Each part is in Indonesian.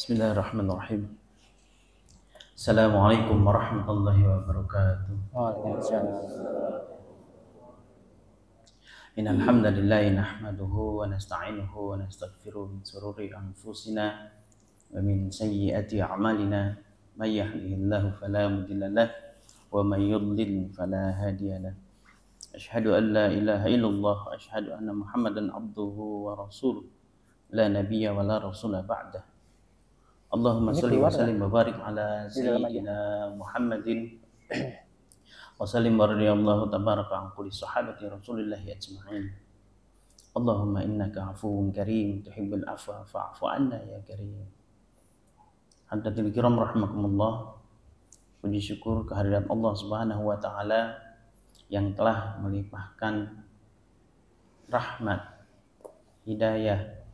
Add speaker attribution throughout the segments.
Speaker 1: Bismillahirrahmanirrahim. Assalamualaikum warahmatullahi wabarakatuh.
Speaker 2: Waalaikumsalam.
Speaker 1: Innal hamdalillah nahmaduhu wa nasta'inuhu wa nastaghfiruh min shururi anfusina wa min sayyiati a'malina. May yahdihillahu fala mudilla lahu wa may yudlil fala hadiya lahu. Asyhadu an la ilaha illallah wa asyhadu anna Muhammadan abduhu wa rasuluh. La nabiyya wa la rasula ba'dah. Allahumma shalli wa sallim wa barik ala sayyidina Muhammadin wa sallim wa radiyallahu tabaraka an kulli sahabati Rasulillahi ajma'in. Allahumma innaka afuwun karim tuhibbul afwa fa'fu anna ya karim. Hadirin kiram rahimakumullah. Puji syukur kehadirat Allah Subhanahu wa taala yang telah melimpahkan rahmat, hidayah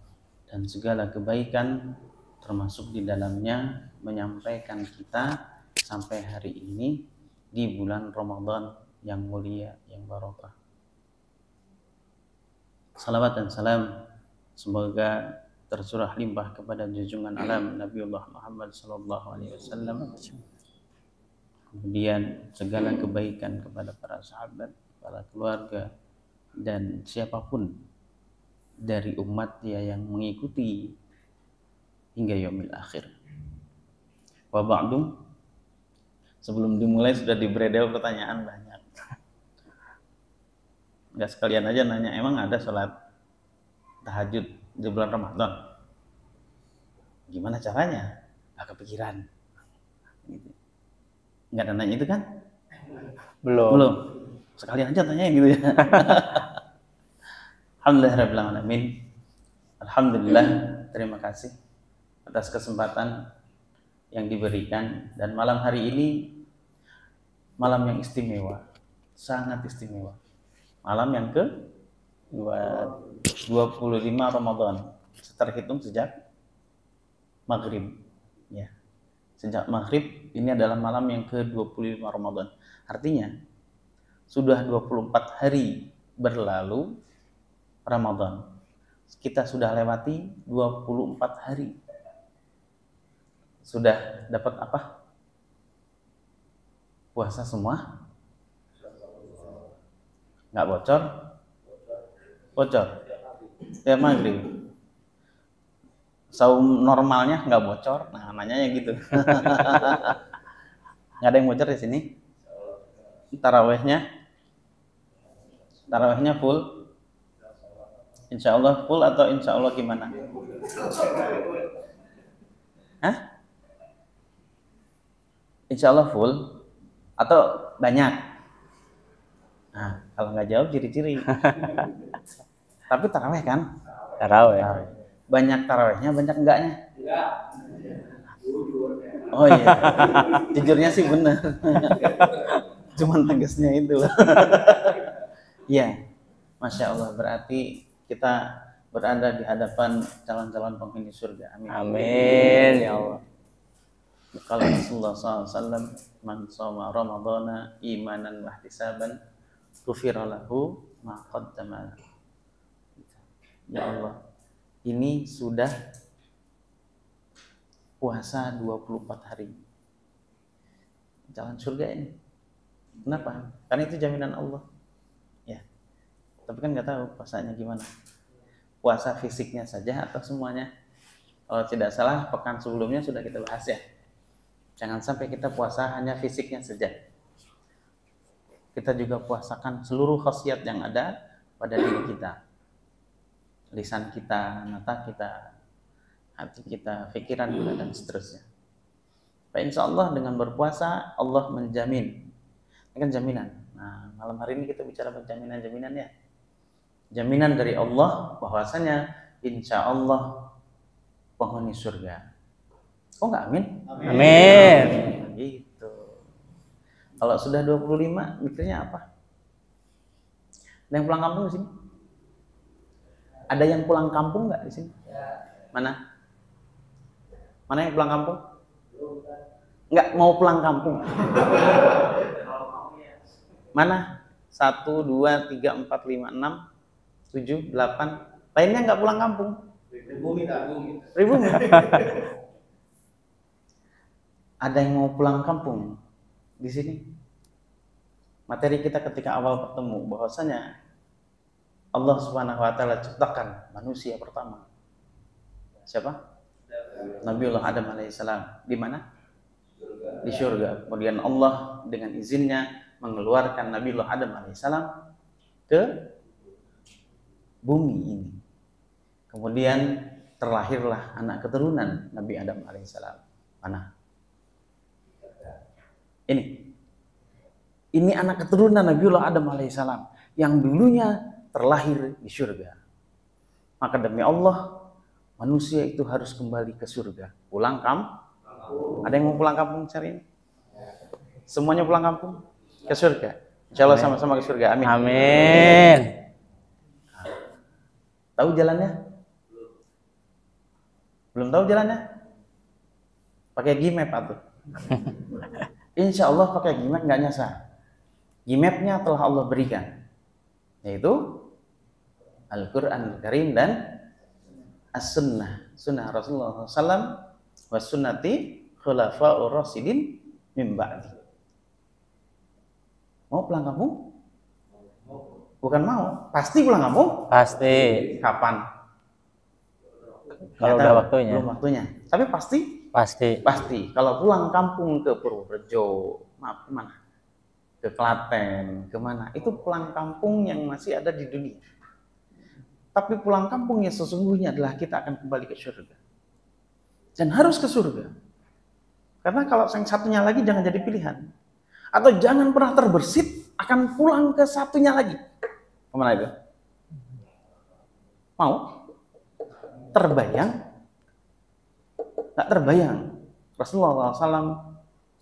Speaker 1: dan segala kebaikan, termasuk di dalamnya menyampaikan kita sampai hari ini di bulan Ramadan yang mulia, yang barokah. Salawat dan salam semoga tercurah limpah kepada junjungan alam Nabiullah Muhammad SAW. Kemudian segala kebaikan kepada para sahabat, para keluarga, dan siapapun dari umat dia yang mengikuti hingga yaumil akhir. Wa ba'du, sebelum dimulai sudah dibredel pertanyaan banyak. Enggak sekalian aja nanya, emang ada sholat tahajud di bulan Ramadan? Gimana caranya? Gak kepikiran. Gitu. Enggak ada nanya itu kan? Belum. Sekalian aja tanya gitu ya. Alhamdulillahirrahmanirrahim. Alhamdulillah, terima kasih atas kesempatan yang diberikan, dan malam hari ini malam yang istimewa, sangat istimewa. Malam yang ke 25 Ramadan, terhitung sejak maghrib. Ya, sejak maghrib ini adalah malam yang ke 25 Ramadan. Artinya sudah 24 hari berlalu Ramadan. Kita sudah lewati 24 hari. Sudah dapat apa? Puasa semua? Nggak bocor? Bocor? Ya maghrib. Saum normalnya nggak bocor? Nah, nanyanya gitu. Nggak ada yang bocor di sini? Tarawehnya full? Insya Allah full atau insya Allah gimana? Hah? Insya Allah full atau banyak? Nah, kalau nggak jawab ciri-ciri. Tapi taraweh kan?
Speaker 2: Taraweh.
Speaker 1: Banyak tarawehnya, banyak enggaknya? Oh iya, jujurnya sih benar. Cuman tegasnya itu. Iya, Masya Allah, berarti kita berada di hadapan calon-calon penghuni surga. Amin.
Speaker 2: Amin ya Allah.
Speaker 1: Kalau Rasulullah SAW, man shoma Ramadhana imanan wa ihtisaban ghufira lahu ma qaddama. Ya Allah, ini sudah puasa 24 hari. Calon surga ini. Kenapa? Karena itu jaminan Allah. Ya. Tapi kan nggak tahu puasanya gimana. Puasa fisiknya saja atau semuanya? Kalau tidak salah pekan sebelumnya sudah kita bahas ya. Jangan sampai kita puasa hanya fisiknya saja. Kita juga puasakan seluruh khasiat yang ada pada diri kita. Lisan kita, mata kita, hati kita, pikiran kita, dan seterusnya. Pak, insya Allah dengan berpuasa Allah menjamin. Ini kan jaminan. Nah, malam hari ini kita bicara jaminan-jaminan ya. Jaminan dari Allah bahwasanya insya Allah penghuni surga. Oh enggak amin?
Speaker 2: Amin.
Speaker 1: Gitu. Kalau sudah 25 mikirnya apa? Ada yang pulang kampung di sini? Ada yang pulang kampung enggak di sini? Mana? Mana yang pulang kampung? Enggak mau pulang kampung. Mana? 1, 2, 3, 4, 5, 6, 7, 8. Lainnya enggak pulang kampung. Pribumi. Ada yang mau pulang kampung di sini? Materi kita ketika awal bertemu bahwasanya Allah Subhanahu wa taala ciptakan manusia pertama. Siapa? Nabiullah Adam alaihissalam. Di mana? Di surga. Kemudian Allah dengan izinnya mengeluarkan Nabiullah Adam alaihissalam ke bumi ini. Kemudian terlahirlah anak keturunan Nabi Adam alaihissalam. Mana? Ini anak keturunan Nabiullah Adam alaihissalam yang dulunya terlahir di surga. Maka demi Allah, manusia itu harus kembali ke surga. Pulang kampung. Ada yang mau pulang kampung cari ini? Semuanya pulang kampung ke surga. Insya Allah sama-sama ke surga. Amin.
Speaker 2: Amin.
Speaker 1: Tahu jalannya? Belum tahu jalannya? Pakai Gmap atau? Insya Allah pakai Gmap nggak nyasar. Gmap-nya telah Allah berikan, yaitu Al-Quran Karim dan As-Sunnah, Sunnah Rasulullah SAW, wa sunnati khulafa'ur rasyidin min ba'di. Mau pulang kampung? Bukan mau, pasti pulang kampung?
Speaker 2: Pasti.
Speaker 1: Kapan?
Speaker 2: Kalau udah waktunya.
Speaker 1: Belum waktunya. Tapi pasti?
Speaker 2: Pasti.
Speaker 1: Pasti. Kalau pulang kampung ke Purworejo, maaf kemana? Ke Klaten, kemana? Itu pulang kampung yang masih ada di dunia. Tapi pulang kampung yang sesungguhnya adalah kita akan kembali ke surga. Dan harus ke surga. Karena kalau yang satunya lagi jangan jadi pilihan. Atau jangan pernah terbersit akan pulang ke satunya lagi. Kemana itu? Mau? Terbayang? Nggak terbayang. Rasulullah SAW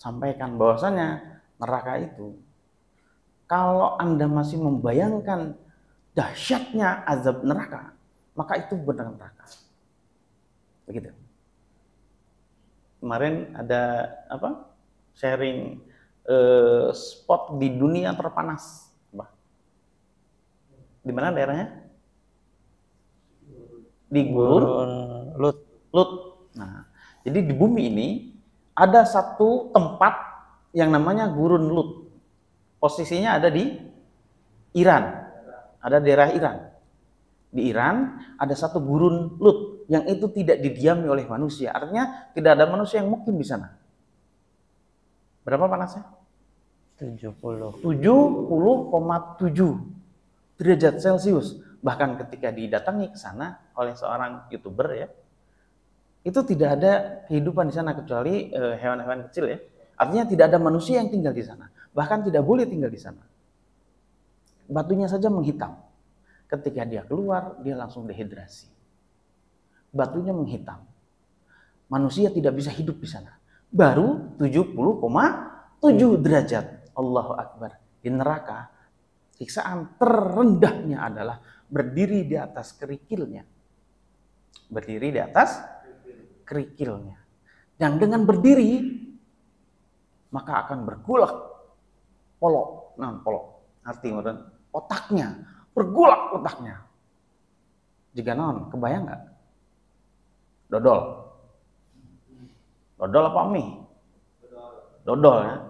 Speaker 1: sampaikan bahwasanya neraka itu, kalau Anda masih membayangkan dahsyatnya azab neraka, maka itu benar neraka. Begitu. Kemarin ada sharing spot di dunia terpanas. Di mana daerahnya? Di Gurun
Speaker 2: Lut.
Speaker 1: Nah, jadi di bumi ini ada satu tempat yang namanya Gurun Lut. Posisinya ada di Iran. Ada daerah Iran. Di Iran ada satu Gurun Lut yang itu tidak didiami oleh manusia. Artinya tidak ada manusia yang mukim di sana. Berapa panasnya? 70,7 derajat Celcius. Bahkan ketika didatangi ke sana oleh seorang YouTuber ya, itu tidak ada kehidupan di sana kecuali hewan-hewan kecil ya. Artinya tidak ada manusia yang tinggal di sana. Bahkan tidak boleh tinggal di sana. Batunya saja menghitam. Ketika dia keluar, dia langsung dehidrasi. Batunya menghitam. Manusia tidak bisa hidup di sana. Baru 70,7 derajat. Allahu Akbar. Di neraka, siksaan terendahnya adalah berdiri di atas kerikilnya. Berdiri di atas kerikilnya. Dan dengan berdiri, maka akan bergolak polok. Nah, polok. Artinya otaknya. Bergolak otaknya. Jika non, kebayang nggak? Dodol. Dodol apa mie? Dodol ya.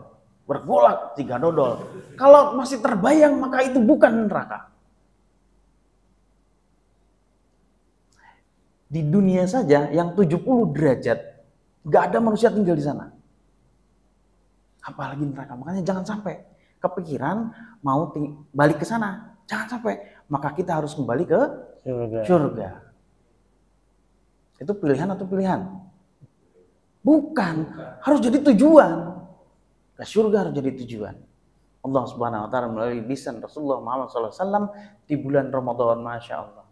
Speaker 1: Bergolak jika dodol. Kalau masih terbayang maka itu bukan neraka. Di dunia saja yang 70 derajat nggak ada manusia tinggal di sana. Apalagi neraka. Makanya jangan sampai kepikiran mau balik ke sana. Jangan sampai. Maka kita harus kembali ke surga. Itu pilihan atau pilihan? Bukan. Harus jadi tujuan. Ke surga harus jadi tujuan. Allah Subhanahu wa taala melalui lisan Rasulullah Muhammad SAW di bulan Ramadan, Masya Allah.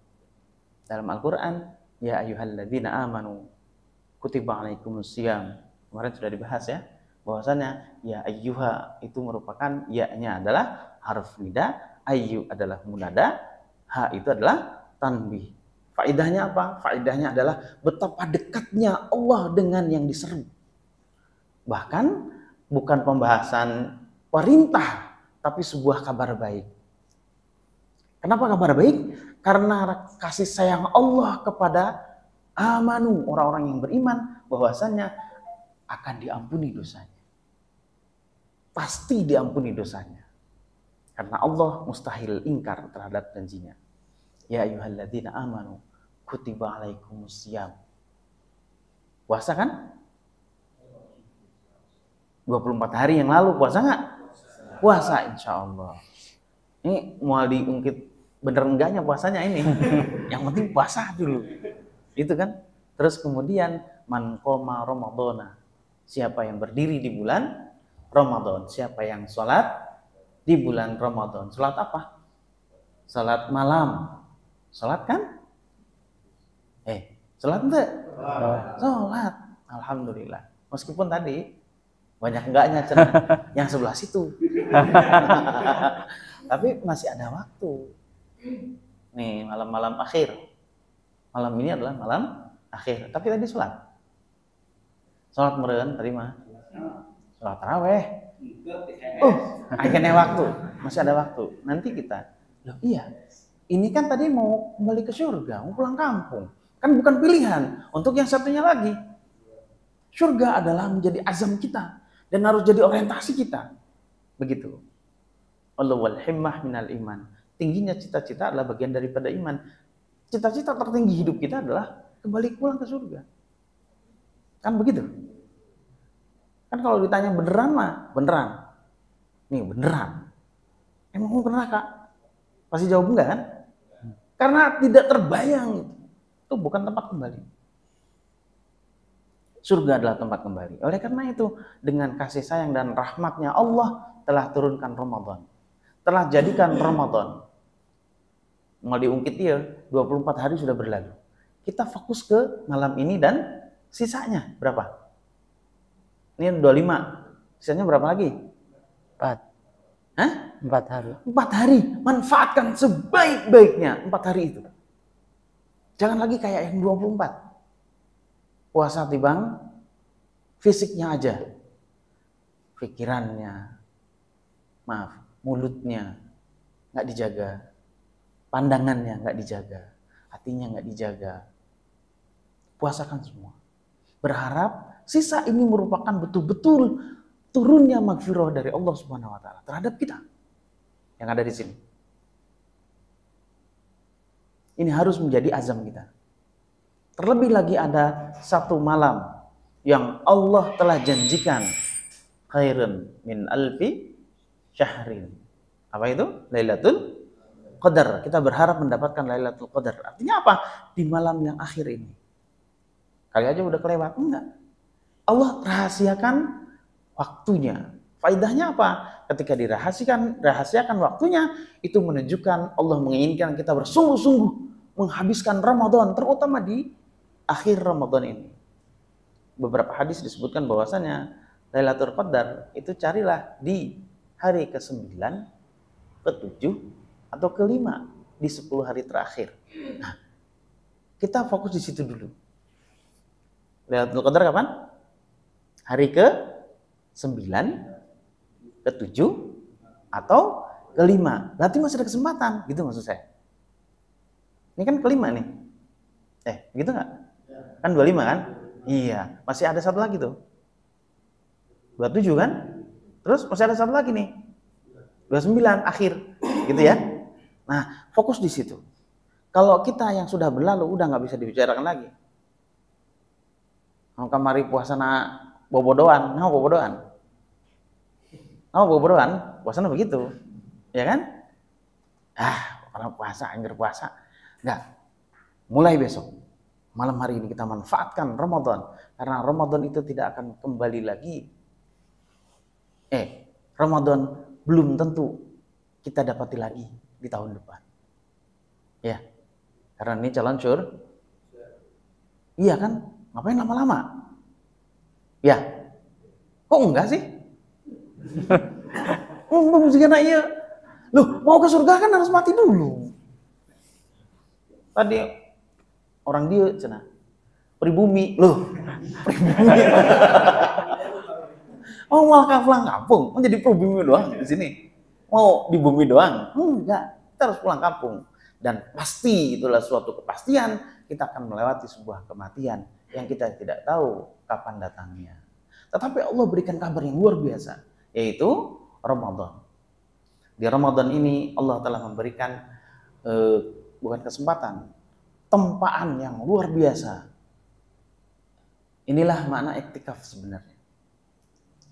Speaker 1: Dalam Al-Quran, ya ayyuhalladzina amanu kutiba alaikumusiyam. Kemarin sudah dibahas ya, bahwasanya ya ayyuha itu merupakan ya-nya adalah harf nida, ayyu adalah munada, ha itu adalah tanbih. Faidahnya apa? Faidahnya adalah betapa dekatnya Allah dengan yang diseru. Bahkan bukan pembahasan perintah, tapi sebuah kabar baik. Kenapa kabar baik? Karena kasih sayang Allah kepada amanu, orang-orang yang beriman, bahwasanya akan diampuni dosanya. Pasti diampuni dosanya. Karena Allah mustahil ingkar terhadap janjinya. Ya ayyuhalladzina amanu kutiba alaikumusiyam. Puasa kan? 24 hari yang lalu puasa nggak? Puasa insya Allah. Ini mau diungkit bener enggaknya puasanya ini. Yang penting puasa dulu. Itu kan. Terus kemudian man qoma ramadhana. Siapa yang berdiri di bulan Ramadan. Siapa yang sholat di bulan Ramadan. Sholat apa? Sholat malam. Sholat kan? Sholat enggak? Sholat. Alhamdulillah. Meskipun tadi banyak enggaknya cenah. Yang sebelah situ. Tapi masih ada waktu. Nih malam-malam akhir. Malam ini adalah malam akhir. Tapi tadi sholat. Sholat meureun tadi mah. Sholat taraweh. Akhirnya waktu. Masih ada waktu. Nanti kita. Loh iya. Ini kan tadi mau kembali ke surga. Mau pulang kampung. Kan bukan pilihan. Untuk yang satunya lagi. Surga adalah menjadi azam kita. Dan harus jadi orientasi kita. Begitu. Allah wal himmah minal iman. Tingginya cita-cita adalah bagian daripada iman. Cita-cita tertinggi hidup kita adalah kembali pulang ke surga. Kan begitu? Kan kalau ditanya beneran mah, beneran. Nih beneran. Emang mau ke neraka? Pasti jawab enggak kan? Karena tidak terbayang. Itu bukan tempat kembali. Surga adalah tempat kembali. Oleh karena itu, dengan kasih sayang dan rahmatnya Allah telah turunkan Ramadan. Telah jadikan Ramadan. Mau diungkit ya, 24 hari sudah berlalu. Kita fokus ke malam ini dan sisanya berapa? Ini 25. Sisanya berapa lagi?
Speaker 2: 4.
Speaker 1: Hah?
Speaker 2: 4 hari.
Speaker 1: 4 hari. Manfaatkan sebaik-baiknya 4 hari itu. Jangan lagi kayak yang 24. Puasa tibang fisiknya aja. Pikirannya, mulutnya nggak dijaga. Pandangannya nggak dijaga. Hatinya nggak dijaga. Puasakan semua. Berharap sisa ini merupakan betul-betul turunnya maghfirah dari Allah Subhanahu wa taala terhadap kita yang ada di sini. Ini harus menjadi azam kita. Terlebih lagi ada satu malam yang Allah telah janjikan khairun min alfi syahrin. Apa itu? Lailatul Qadar. Kita berharap mendapatkan Lailatul Qadar. Artinya apa? Di malam yang akhir ini. Kali aja udah kelewat. Enggak. Allah rahasiakan waktunya. Faidahnya apa? Ketika dirahasiakan waktunya, itu menunjukkan Allah menginginkan kita bersungguh-sungguh menghabiskan Ramadan, terutama di akhir Ramadan ini. Beberapa hadis disebutkan bahwasanya Lailatul Qadar itu carilah di hari ke-9, ke-7, atau ke-5 di 10 hari terakhir. Nah, kita fokus di situ dulu. Lailatul Qadar kapan? Hari ke-9, ke-7, atau ke-5. Berarti masih ada kesempatan, gitu maksud saya. Ini kan ke-5 nih. Gitu nggak? Kan 25 kan? Iya, masih ada satu lagi tuh. 27 kan? Terus masih ada satu lagi nih. 29 akhir, gitu ya. Nah, fokus di situ. Kalau kita yang sudah berlalu udah nggak bisa dibicarakan lagi. Mau kamari puasana bobodoan, mau bobodoan. Mau bobodoan, puasana begitu. Ya kan? Orang puasa, anggar puasa. Enggak. Mulai besok, malam hari ini kita manfaatkan Ramadan. Karena Ramadan itu tidak akan kembali lagi. Ramadan belum tentu kita dapati lagi di tahun depan. Ya, karena ini calon iya kan? Ngapain lama-lama? Ya, kok enggak sih? Jika iya, loh mau ke surga kan harus mati dulu. Tadi orang dia cenah pribumi, loh pribumi. Oh malah pulang kampung, mau jadi pribumi doang di sini. Mau di bumi doang? Enggak, kita harus pulang kampung. Dan pasti itulah suatu kepastian kita akan melewati sebuah kematian yang kita tidak tahu kapan datangnya. Tetapi Allah berikan kabar yang luar biasa, yaitu Ramadan. Di Ramadan ini Allah telah memberikan bukan kesempatan, tempaan yang luar biasa. Inilah makna iktikaf sebenarnya.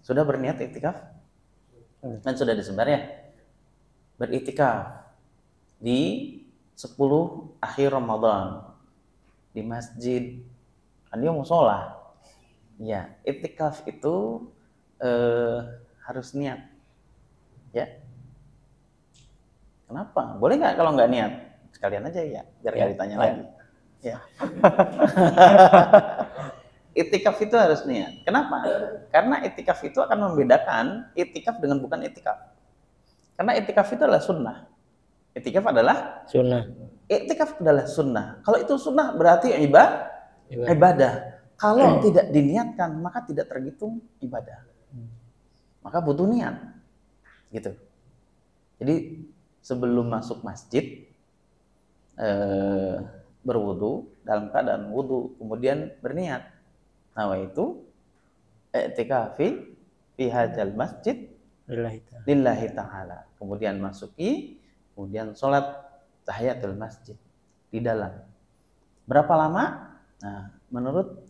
Speaker 1: Sudah berniat iktikaf? Kan sudah disebar ya? Beriktikaf di 10 akhir Ramadan di masjid. Kan dia musola. Ya, iktikaf itu harus niat. Ya. Kenapa? Boleh nggak kalau nggak niat? Sekalian aja ya, biar nggak ditanya lagi. Ya. Iktikaf itu harus niat. Kenapa? Karena iktikaf itu akan membedakan iktikaf dengan bukan iktikaf. Karena iktikaf itu adalah sunnah. Iktikaf adalah
Speaker 2: Sunnah.
Speaker 1: Iktikaf adalah sunnah. Kalau itu sunnah berarti ibadah. Kalau tidak diniatkan maka tidak terhitung ibadah. Maka butuh niat. Gitu. Jadi sebelum masuk masjid berwudu, dalam keadaan wudu kemudian berniat. Nawaitu i'tikafi fi hadzal masjid lillahi ta'ala. Kemudian masuki, kemudian sholat tahiyatul masjid di dalam. Berapa lama? Nah, menurut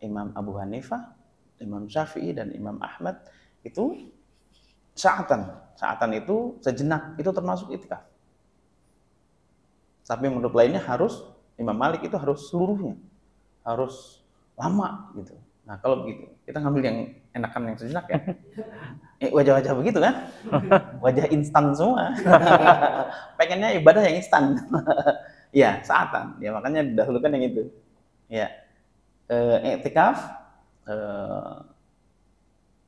Speaker 1: Imam Abu Hanifah, Imam Syafi'i dan Imam Ahmad itu sa'atan. Sa'atan itu sejenak, itu termasuk iktikaf. Tapi menurut lainnya harus, Imam Malik itu harus seluruhnya. Harus lama gitu. Nah kalau begitu kita ngambil yang enakan yang sejenak ya. Wajah-wajah begitu kan, wajah instan semua. Pengennya ibadah yang instan. Ya saatan. Ya makanya didahulukan yang itu. Ya iktikaf,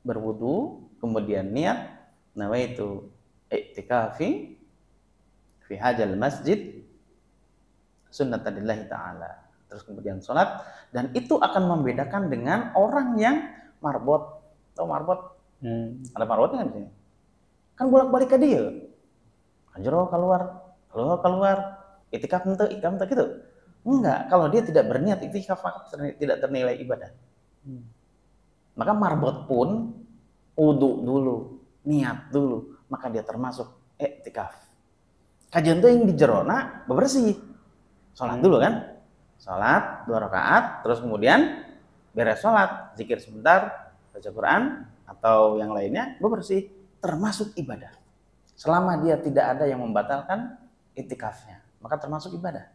Speaker 1: berwudu, kemudian niat. Nawaitu iktikafi fi hadzal masjid sunnatalillahi ta'ala. Terus kemudian sholat, dan itu akan membedakan dengan orang yang marbot. Tahu marbot? Ada marbotnya di sini. Kan bolak-balik ke dia. Anjro keluar, itikaf ente, ikam ente gitu. Enggak, kalau dia tidak berniat itikaf maka tidak ternilai ibadah. Maka marbot pun wudu dulu, niat dulu, maka dia termasuk iktikaf. Kajian itu yang di jerona bebersih. Sholat dulu kan? Sholat 2 rakaat, terus kemudian beres sholat, zikir sebentar, baca Quran atau yang lainnya, bersih, termasuk ibadah. Selama dia tidak ada yang membatalkan iktikafnya, maka termasuk ibadah.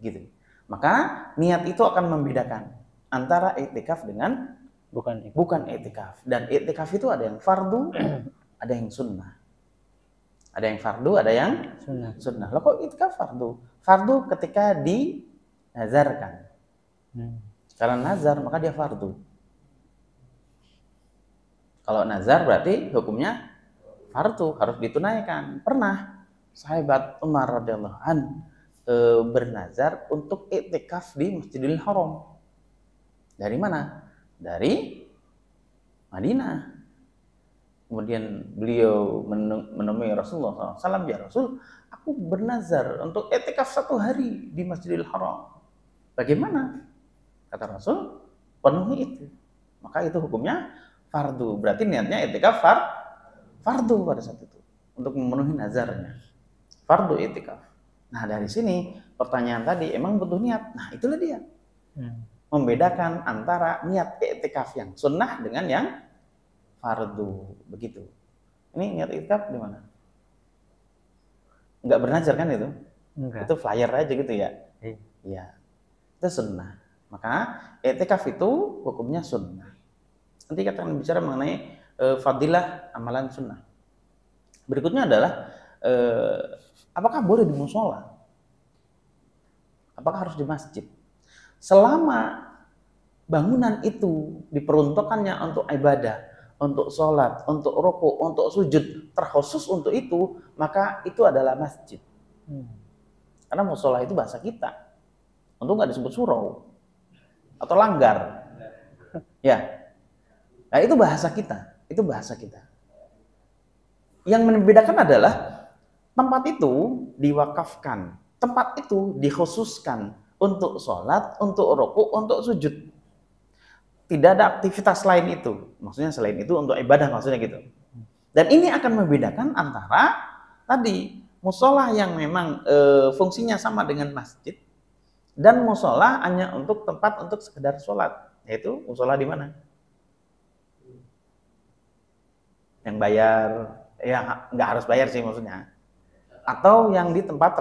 Speaker 1: Gitu. Maka niat itu akan membedakan antara iktikaf dengan bukan iktikaf. Dan iktikaf itu ada yang fardu, ada yang sunnah. Ada yang fardu, ada yang sunnah. Loh kok iktikaf fardu? Fardu ketika dinazarkan. Karena nazar maka dia fardu. Kalau nazar berarti hukumnya fardu, harus ditunaikan. Pernah sahabat Umar radhiyallahu an bernazar untuk iktikaf di Masjidil Haram. Dari mana? Dari Madinah. Kemudian beliau menemui Rasulullah SAW, ya Rasul, aku bernazar untuk iktikaf 1 hari di Masjidil Haram. Bagaimana? Kata Rasul, penuhi itu. Maka itu hukumnya fardu. Berarti niatnya iktikaf fardu pada saat itu. Untuk memenuhi nazarnya. Fardu iktikaf. Nah dari sini pertanyaan tadi, emang butuh niat? Nah itulah dia. Membedakan antara niat iktikaf yang sunnah dengan yang fardu. Begitu. Ini niat iktikaf di mana? Enggak bernazar kan itu? Enggak. Itu flyer aja gitu ya? Iya. Itu sunnah. Maka iktikaf itu hukumnya sunnah. Nanti kita akan bicara mengenai fadilah amalan sunnah. Berikutnya adalah apakah boleh di musola? Apakah harus di masjid? Selama bangunan itu diperuntukkannya untuk ibadah, untuk sholat, untuk rukuk, untuk sujud, terkhusus untuk itu, maka itu adalah masjid. Karena musola itu bahasa kita. Untuk nggak disebut surau atau langgar. Ya. Nah, itu bahasa kita. Itu bahasa kita. Yang membedakan adalah tempat itu diwakafkan. Tempat itu dikhususkan untuk sholat, untuk rukuk, untuk sujud. tidak ada aktivitas lain itu. Maksudnya selain itu untuk ibadah maksudnya gitu. Dan ini akan membedakan antara tadi musola yang memang fungsinya sama dengan masjid dan musola hanya untuk tempat untuk sekedar sholat. Yaitu musola di mana? Yang bayar, ya nggak harus bayar sih maksudnya. Atau yang di tempat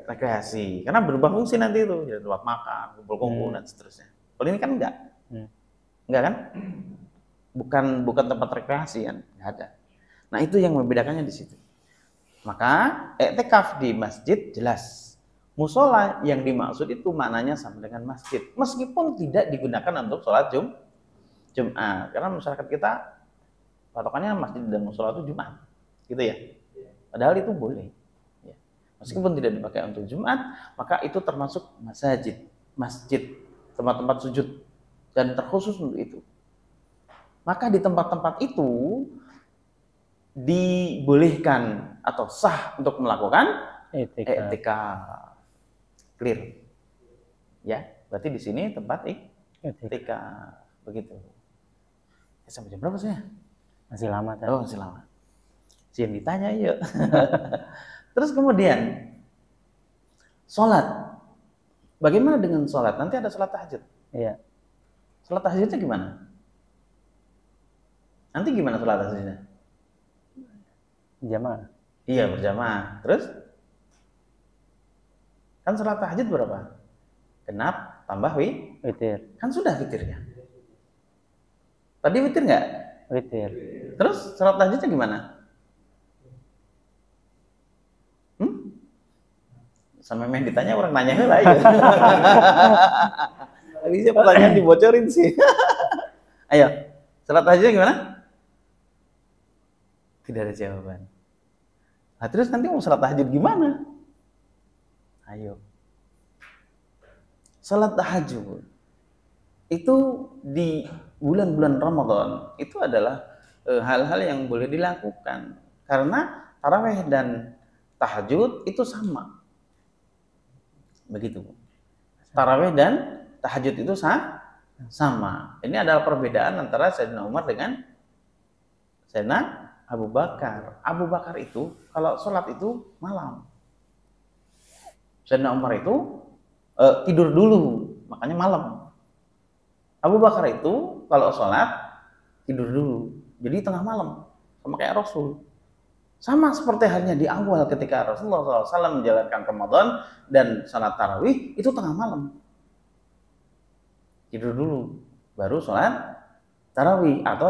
Speaker 1: rekreasi. Karena berubah fungsi nanti itu, jadi tempat makan, kumpul-kumpul dan seterusnya. Kalau ini kan enggak. Enggak kan? Bukan tempat rekreasi kan, enggak ada. Nah, itu yang membedakannya di situ. Maka i'tikaf di masjid jelas. Musola yang dimaksud itu maknanya sama dengan masjid. Meskipun tidak digunakan untuk sholat Jumat. Karena masyarakat kita patokannya masjid dan musola itu Jumat. Gitu ya. Padahal itu boleh. Ya. Meskipun tidak dipakai untuk Jumat, maka itu termasuk masjid, tempat-tempat sujud dan terkhusus untuk itu. Maka di tempat-tempat itu dibolehkan atau sah untuk melakukan i'tikaf. Clear. Ya, berarti di sini tempat i'tikaf. Begitu. Sampai jam berapa sih?
Speaker 2: Masih lama tadi.
Speaker 1: Oh, masih lama. Sian ditanya yuk. Terus kemudian sholat. Bagaimana dengan sholat? Nanti ada sholat tahajud.
Speaker 2: Iya.
Speaker 1: Sholat tahajudnya gimana? Nanti gimana sholat tahajudnya?
Speaker 2: Jamaah.
Speaker 1: Iya, berjamaah. Terus? Kan sholat tahajud berapa? Genap tambah
Speaker 2: Witir.
Speaker 1: Kan sudah witirnya. Tadi witir nggak?
Speaker 2: Witir.
Speaker 1: Terus sholat tahajudnya gimana? Sama main ditanya orang nanya lah ya. Habisnya pertanyaan dibocorin sih. Ayo, sholat tahajudnya gimana? Tidak ada jawaban. Nah, terus nanti mau sholat tahajud gimana? Ayo. Sholat tahajud itu di bulan-bulan Ramadan itu adalah hal-hal yang boleh dilakukan karena tarawih dan tahajud itu sama. Begitu. Tarawih dan tahajud itu sama. Ini adalah perbedaan antara Sayyidina Umar dengan Sayyidina Abu Bakar. Abu Bakar itu kalau sholat itu malam. Sayyidina Umar itu tidur dulu, makanya malam. Abu Bakar itu kalau sholat tidur dulu, jadi tengah malam, sama kayak Rasul. Sama seperti halnya di awal ketika Rasulullah SAW menjalankan Ramadan dan salat tarawih itu tengah malam. Tidur dulu, baru sholat tarawih atau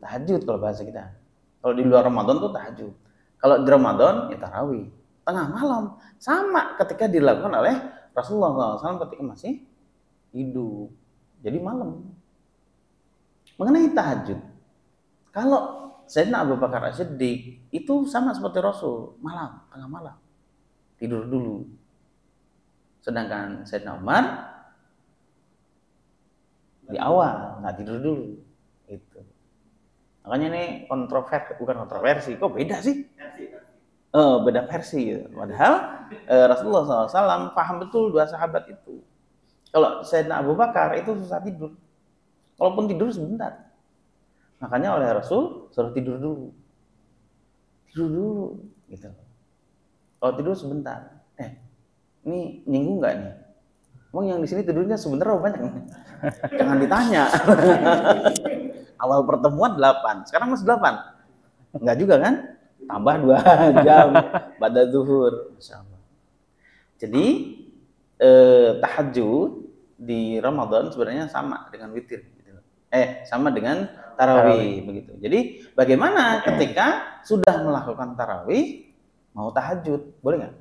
Speaker 1: tahajud kalau bahasa kita. Kalau di luar Ramadan tuh tahajud. Kalau di Ramadan ya tarawih. Tengah malam. Sama ketika dilakukan oleh Rasulullah SAW ketika masih hidup. Jadi malam. Mengenai tahajud, kalau Sayyidina Abu Bakar As-Siddiq itu sama seperti Rasul, malam, tengah malam. Tidur dulu. Sedangkan Sayyidina Umar di awal, nggak tidur dulu. Itu. Makanya ini bukan kontroversi, kok beda sih? Beda versi. Padahal Rasulullah SAW paham betul dua sahabat itu. Kalau Sayyidina Abu Bakar itu susah tidur. Walaupun tidur sebentar. Makanya oleh Rasul suruh tidur dulu. Tidur dulu. Gitu. Kalau tidur sebentar. Ini nyinggung nggak nih? Emang yang di sini tidurnya sebentar atau banyak? Jangan ditanya. Awal pertemuan 8. Sekarang masih 8. Enggak juga kan? Tambah 2 jam pada zuhur. Masya Allah. Jadi tahajud di Ramadan sebenarnya sama dengan witir. Sama dengan tarawih begitu. Jadi bagaimana ketika sudah melakukan tarawih mau tahajud, boleh nggak?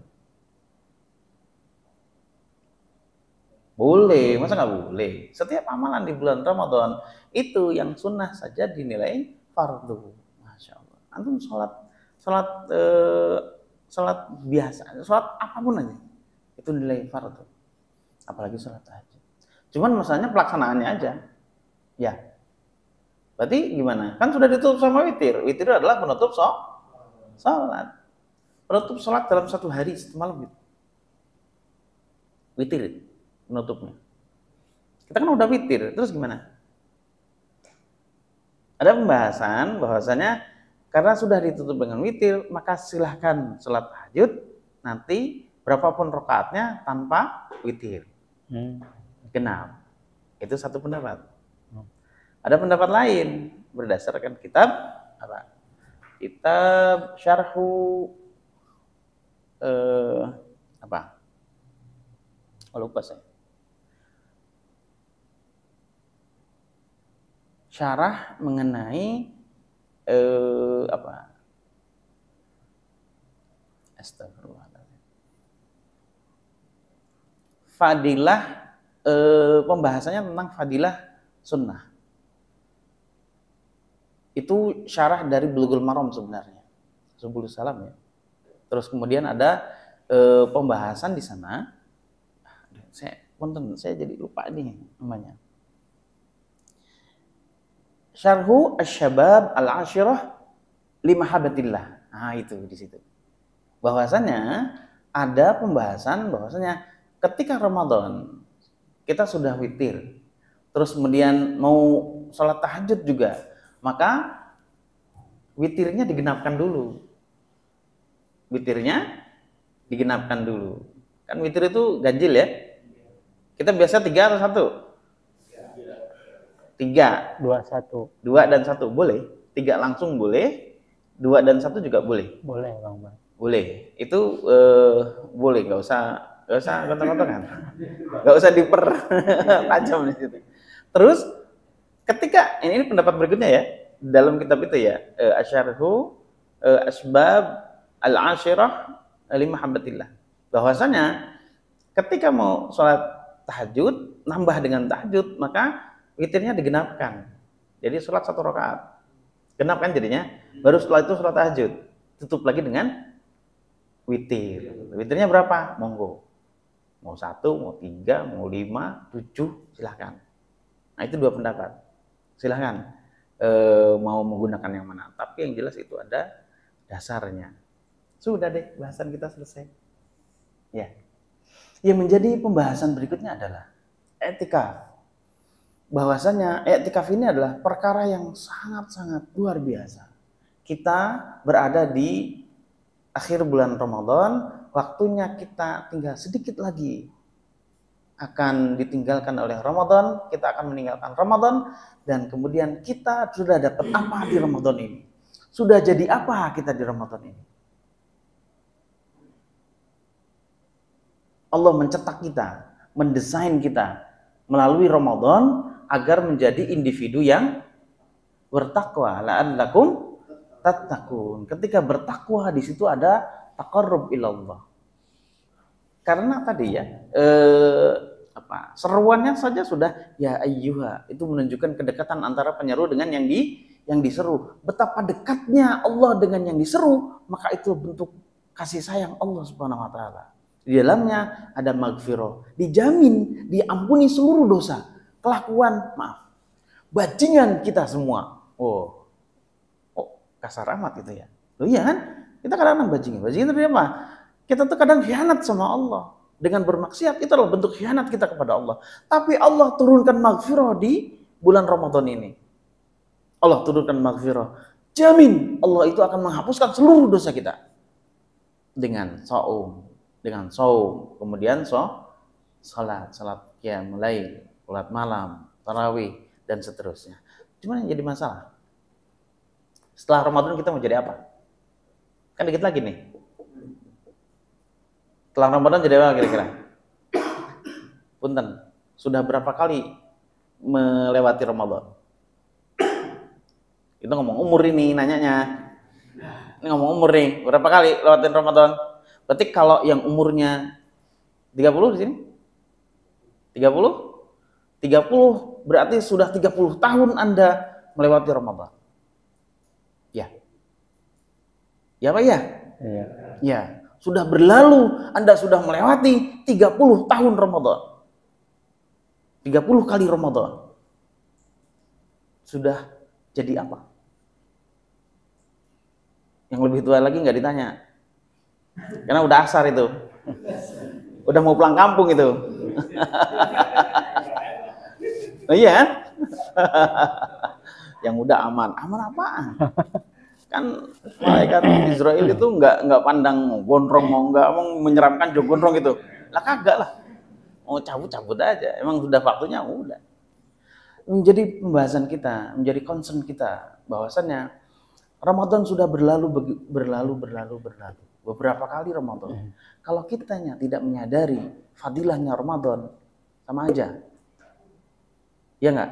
Speaker 1: Boleh, masa nggak boleh? Setiap amalan di bulan Ramadan itu yang sunnah saja dinilai fardu. Masya Allah. Antum sholat biasa, sholat apapun aja itu nilai fardu. Apalagi sholat tahajud. Cuman masalahnya pelaksanaannya aja. Ya. Berarti gimana? Kan sudah ditutup sama witir. Witir adalah penutup sholat. Penutup sholat dalam satu hari satu malam gitu. Witir penutupnya. Kita kan udah witir, terus gimana? Ada pembahasan bahwasanya karena sudah ditutup dengan witir, maka silahkan sholat tahajud nanti berapapun rakaatnya tanpa witir. Genap. Itu satu pendapat. Ada pendapat lain berdasarkan kitab apa? Kitab Syarhu apa? Oh, lupa saya. Syarah mengenai apa? Astagfirullahaladzim. Fadilah pembahasannya tentang fadilah sunnah. Itu syarah dari Bulughul Maram sebenarnya. Subul Salam ya. Terus kemudian ada pembahasan di sana. Saya jadi lupa nih namanya. Syarhu Asy-Syabab Al-Ashirah Limahabbatillah. Nah, itu di situ. Bahwasannya ada pembahasan bahwasannya ketika Ramadan kita sudah witir, terus kemudian mau sholat tahajud juga, maka witirnya digenapkan dulu. Witirnya digenapkan dulu. Kan witir itu ganjil ya. Kita biasa 3 atau 1? 3, 2 dan 1 boleh, 3 langsung boleh, 2 dan 1 juga boleh.
Speaker 2: Boleh Bang.
Speaker 1: Boleh, itu boleh, nggak usah kotor-kotoran, nggak usah dipertajam di situ. Terus ketika ini pendapat berikutnya ya dalam kitab itu ya, Asyarhu Asbab Al-Ashirah Limahabbatillah, bahwasanya ketika mau sholat tahajud nambah dengan tahajud maka witirnya digenapkan. Jadi sholat 1 rakaat. Genapkan jadinya. Baru setelah itu sholat tahajud. Tutup lagi dengan witir. Witirnya berapa? Monggo. Mau 1, mau 3, mau 5, 7, silahkan. Nah itu 2 pendapat. Silahkan mau menggunakan yang mana. Tapi yang jelas itu ada dasarnya. Sudah deh, bahasan kita selesai. Ya. Yang menjadi pembahasan berikutnya adalah etikaf. Bahwasanya i'tikaf ini adalah perkara yang sangat-sangat luar biasa. Kita berada di akhir bulan Ramadan, waktunya kita tinggal sedikit lagi akan ditinggalkan oleh Ramadan, kita akan meninggalkan Ramadan, dan kemudian kita sudah dapat apa di Ramadan ini? Sudah jadi apa kita di Ramadan ini? Allah mencetak kita, mendesain kita melalui Ramadan agar menjadi individu yang bertakwa. La'allakum tattaqun. Ketika bertakwa di situ ada taqarrub ilallah. Karena tadi ya seruannya saja sudah ya ayyuha, itu menunjukkan kedekatan antara penyeru dengan yang diseru. Betapa dekatnya Allah dengan yang diseru, maka itu bentuk kasih sayang Allah Subhanahu wa taala. Di dalamnya ada maghfirah, dijamin diampuni seluruh dosa, kelakuan, bajingan kita semua. Oh, kasar amat itu ya. Loh iya kan? Kita kadang-kadang bajingan. Bajingan itu apa? Kita tuh kadang khianat sama Allah. Dengan bermaksiat itu adalah bentuk khianat kita kepada Allah. Tapi Allah turunkan maghfirah di bulan Ramadan ini. Allah turunkan maghfirah. Jamin Allah itu akan menghapuskan seluruh dosa kita. Dengan saum, kemudian salat qiyamul lail, salat malam, tarawih dan seterusnya. Cuma yang jadi masalah, setelah Ramadan kita mau jadi apa? Kan dikit lagi nih. Setelah Ramadan jadi apa kira-kira? Punten, sudah berapa kali melewati Ramadan? Itu ngomong umur ini nanyanya. Ini ngomong umur nih, berapa kali lewatin Ramadan? Berarti kalau yang umurnya 30 di sini? 30 berarti sudah 30 tahun Anda melewati Ramadan. Ya. Ya Pak ya?
Speaker 2: Iya.
Speaker 1: Ya. Sudah berlalu, Anda sudah melewati 30 tahun Ramadan. 30 kali Ramadan. Sudah jadi apa? Yang lebih tua lagi nggak ditanya. Karena udah asar itu. Udah mau pulang kampung itu. Oh iya. Yang udah aman. Aman apaan? Kan malaikat Israel itu nggak pandang gondrong mau nggak mau menyeramkan jauh gondrong gitu. Lah kagak lah. Mau cabut aja. Emang sudah waktunya udah. Menjadi pembahasan kita, menjadi concern kita bahwasannya Ramadan sudah berlalu. Beberapa kali Ramadan. Kalau kitanya tidak menyadari fadilahnya Ramadan, sama aja. Ya enggak?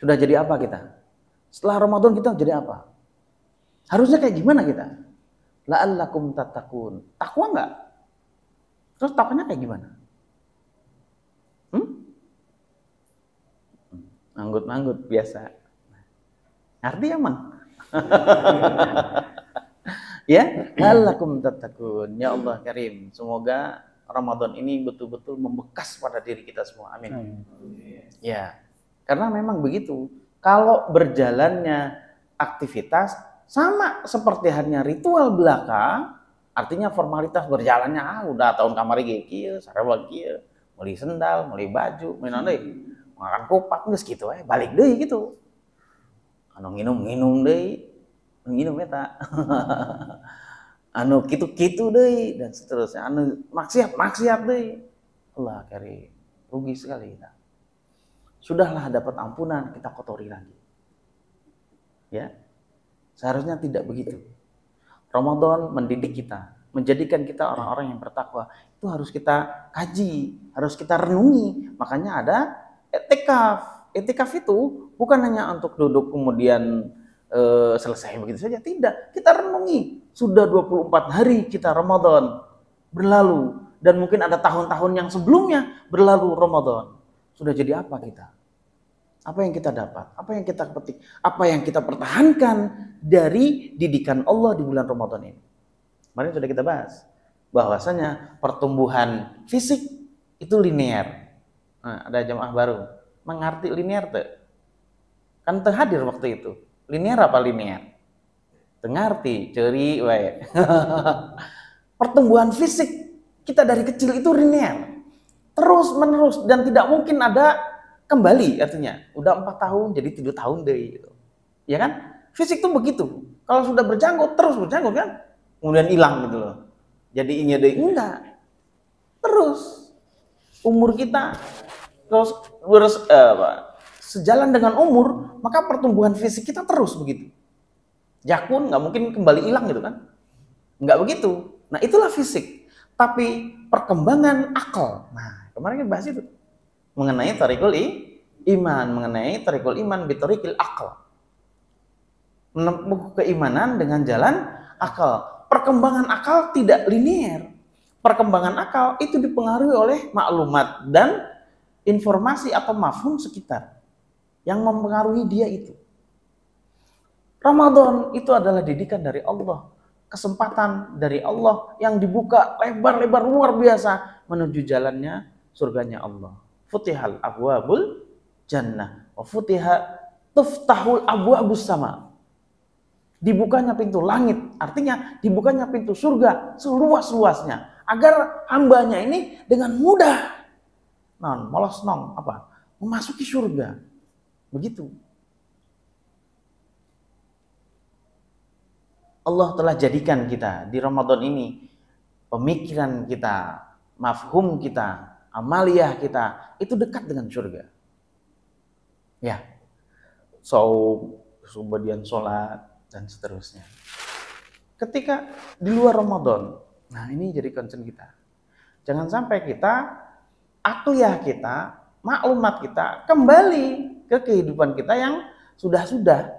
Speaker 1: Sudah jadi apa kita? Setelah Ramadan kita jadi apa? Harusnya kayak gimana kita? La'allakum tattaqun. Takwa enggak? Terus takwanya kayak gimana? Nanggut-nanggut biasa. Ngerti emang? Ya, la'allakum tattaqun. Ya Allah Karim, semoga Ramadan ini betul-betul membekas pada diri kita semua. Amin. Ya, karena memang begitu. Kalau berjalannya aktivitas sama seperti hanya ritual belaka, artinya formalitas berjalannya udah tahun kamari kieu, sarua kieu, meuli sendal, meuli baju, mainan deui. Makan kupat geus kitu we, balik deui gitu. Anu nginum deui, nginum eta. Anu kitu-kitu deui dan seterusnya. Anu maksiat deui. Allah Karim, rugi sekali kita. Sudahlah dapat ampunan, kita kotori lagi. Ya. Seharusnya tidak begitu. Ramadan mendidik kita, menjadikan kita orang-orang yang bertakwa. Itu harus kita kaji, harus kita renungi. Makanya ada etikaf. Etikaf itu bukan hanya untuk duduk kemudian selesai begitu saja. Tidak, kita renungi. Sudah 24 hari kita Ramadan berlalu. Dan mungkin ada tahun-tahun yang sebelumnya berlalu Ramadan. Sudah jadi apa kita? Apa yang kita dapat? Apa yang kita petik? Apa yang kita pertahankan dari didikan Allah di bulan Ramadan ini? Kemarin sudah kita bahas bahwasanya pertumbuhan fisik itu linear. Nah, ada jamaah baru. Mengerti linear tuh? Kan teu hadir waktu itu. Linear apa linear? Teu ngarti, ceuri we. Pertumbuhan fisik kita dari kecil itu linear. Terus menerus dan tidak mungkin ada kembali, artinya udah 4 tahun jadi 7 tahun deh gitu. Ya kan? Fisik tuh begitu. Kalau sudah berjanggut terus berjanggut kan, kemudian hilang gitu loh. Jadi ini deh enggak. Terus umur kita terus sejalan dengan umur, maka pertumbuhan fisik kita terus begitu. Jakun nggak mungkin kembali hilang gitu kan? Nggak begitu. Nah itulah fisik. Tapi perkembangan akal. Nah kemarin kita bahas itu. Mengenai tarikul iman, mengenai tarikul iman bitarikil akal. Menempuh keimanan dengan jalan akal. Perkembangan akal tidak linear. Perkembangan akal itu dipengaruhi oleh maklumat dan informasi atau mafhum sekitar yang mempengaruhi dia itu. Ramadan itu adalah didikan dari Allah, kesempatan dari Allah yang dibuka lebar-lebar luar biasa menuju jalannya surganya Allah. Futihal abwabul jannah wa tuftahul abwabus sama. Dibukanya pintu langit, artinya dibukanya pintu surga seluas-luasnya agar hambanya ini dengan mudah memasuki surga. Begitu. Allah telah jadikan kita di Ramadan ini pemikiran kita, mafhum kita, amaliyah kita itu dekat dengan surga. Ya. Kemudian sholat dan seterusnya. Ketika di luar Ramadan, nah ini jadi concern kita. Jangan sampai kita, akliyah kita, maklumat kita kembali ke kehidupan kita yang sudah-sudah.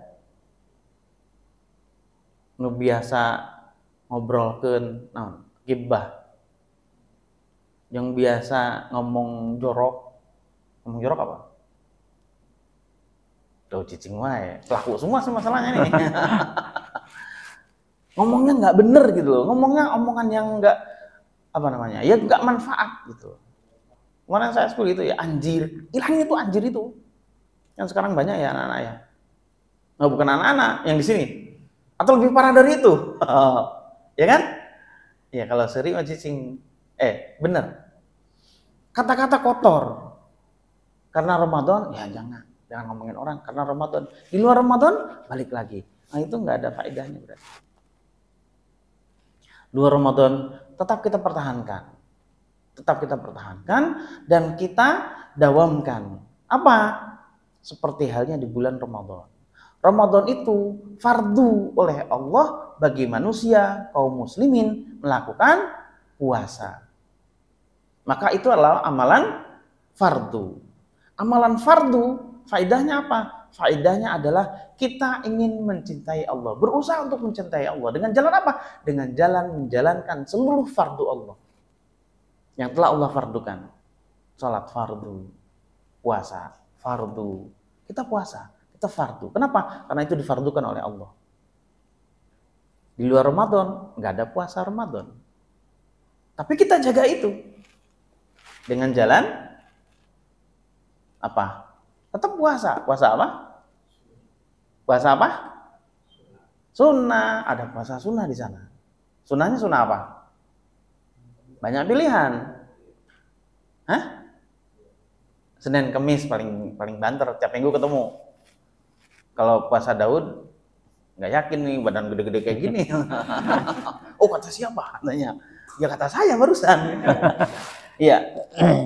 Speaker 1: Ngebiasa ngobrolkeun gibah. Yang biasa ngomong jorok apa? Tuh cicing wae, pelaku semua masalahnya nih. Ngomongnya nggak bener gitu loh, ngomongnya omongan yang nggak ya nggak manfaat gitu. Kemarin saya sebut itu ya anjir, hilangin itu anjir itu. Yang sekarang banyak ya anak-anak ya. Nah, bukan anak-anak yang di sini, atau lebih parah dari itu, ya kan? Ya kalau sering cicing, bener. Kata-kata kotor. Karena Ramadan, ya jangan ngomongin orang karena Ramadan. Di luar Ramadan balik lagi. Nah, itu nggak ada faedahnya berarti. Luar Ramadan tetap kita pertahankan. Tetap kita pertahankan dan kita dawamkan. Apa? Seperti halnya di bulan Ramadan. Ramadan itu fardu oleh Allah bagi manusia, kaum muslimin melakukan puasa. Maka itu adalah amalan fardu. Amalan fardu, faedahnya apa? Faedahnya adalah kita ingin mencintai Allah, berusaha untuk mencintai Allah. Dengan jalan apa? Dengan jalan menjalankan seluruh fardu Allah yang telah Allah fardukan. Salat fardu, puasa fardu. Kita puasa, kita fardu. Kenapa? Karena itu difardukan oleh Allah. Di luar Ramadan nggak ada puasa Ramadan. Tapi kita jaga itu dengan jalan apa? Tetap puasa. Puasa apa? Puasa apa? Sunnah. Ada puasa sunnah di sana. Sunnahnya sunnah apa? Banyak pilihan. Hah? Senin Kemis paling banter, tiap minggu ketemu. Kalau puasa Daud nggak yakin nih badan gede-gede kayak gini. Oh, kata siapa? Katanya. Ya kata saya barusan. Iya,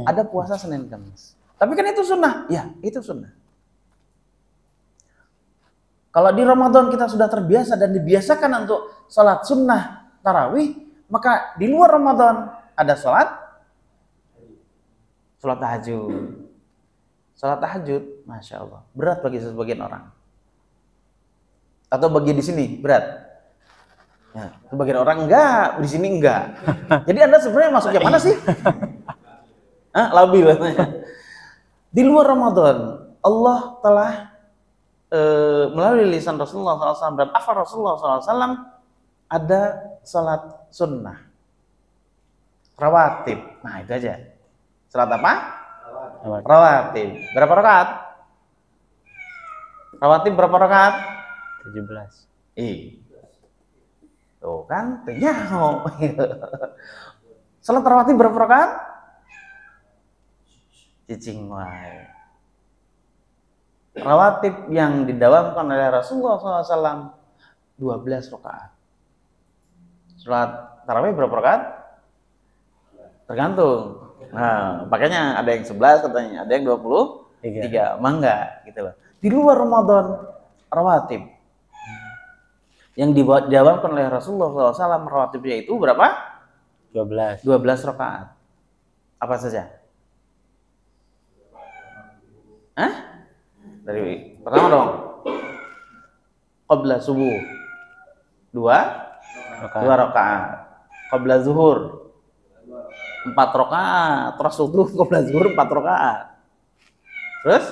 Speaker 1: ada puasa Senin Kemis. Tapi kan itu sunnah. Ya, itu sunnah. Kalau di Ramadan kita sudah terbiasa dan dibiasakan untuk sholat sunnah tarawih, maka di luar Ramadan ada sholat tahajud. Sholat tahajud, Masya Allah, berat bagi sebagian orang. Atau bagi di sini, berat. Ya, sebagian orang enggak, di sini enggak. Jadi Anda sebenarnya masuk yang mana sih? Labil. Di luar Ramadan, Allah telah melalui lisan Rasulullah SAW dan afar Rasulullah SAW ada salat sunnah, rawatib. Nah itu aja. Salat apa? Rawatib. Berapa rakaat? Rawatib berapa rakaat?
Speaker 2: 17.
Speaker 1: Tuh kan, nyaho. Salat rawatib berapa rakaat? Cicing wae. Rawatib yang didawamkan oleh Rasulullah SAW 12 rakaat. Salat tarawih berapa rakaat? Tergantung. Nah, makanya ada yang 11 katanya, ada yang 23. Mangga gitu loh. Di luar Ramadan rawatib yang didawamkan oleh Rasulullah SAW rawatibnya itu berapa?
Speaker 2: 12
Speaker 1: rakaat. Apa saja? Dari pertama dong. Qabla subuh 2 rakaat. Qabla zuhur 4 rakaat. Terus subuh qabla zuhur 4 rakaat. Terus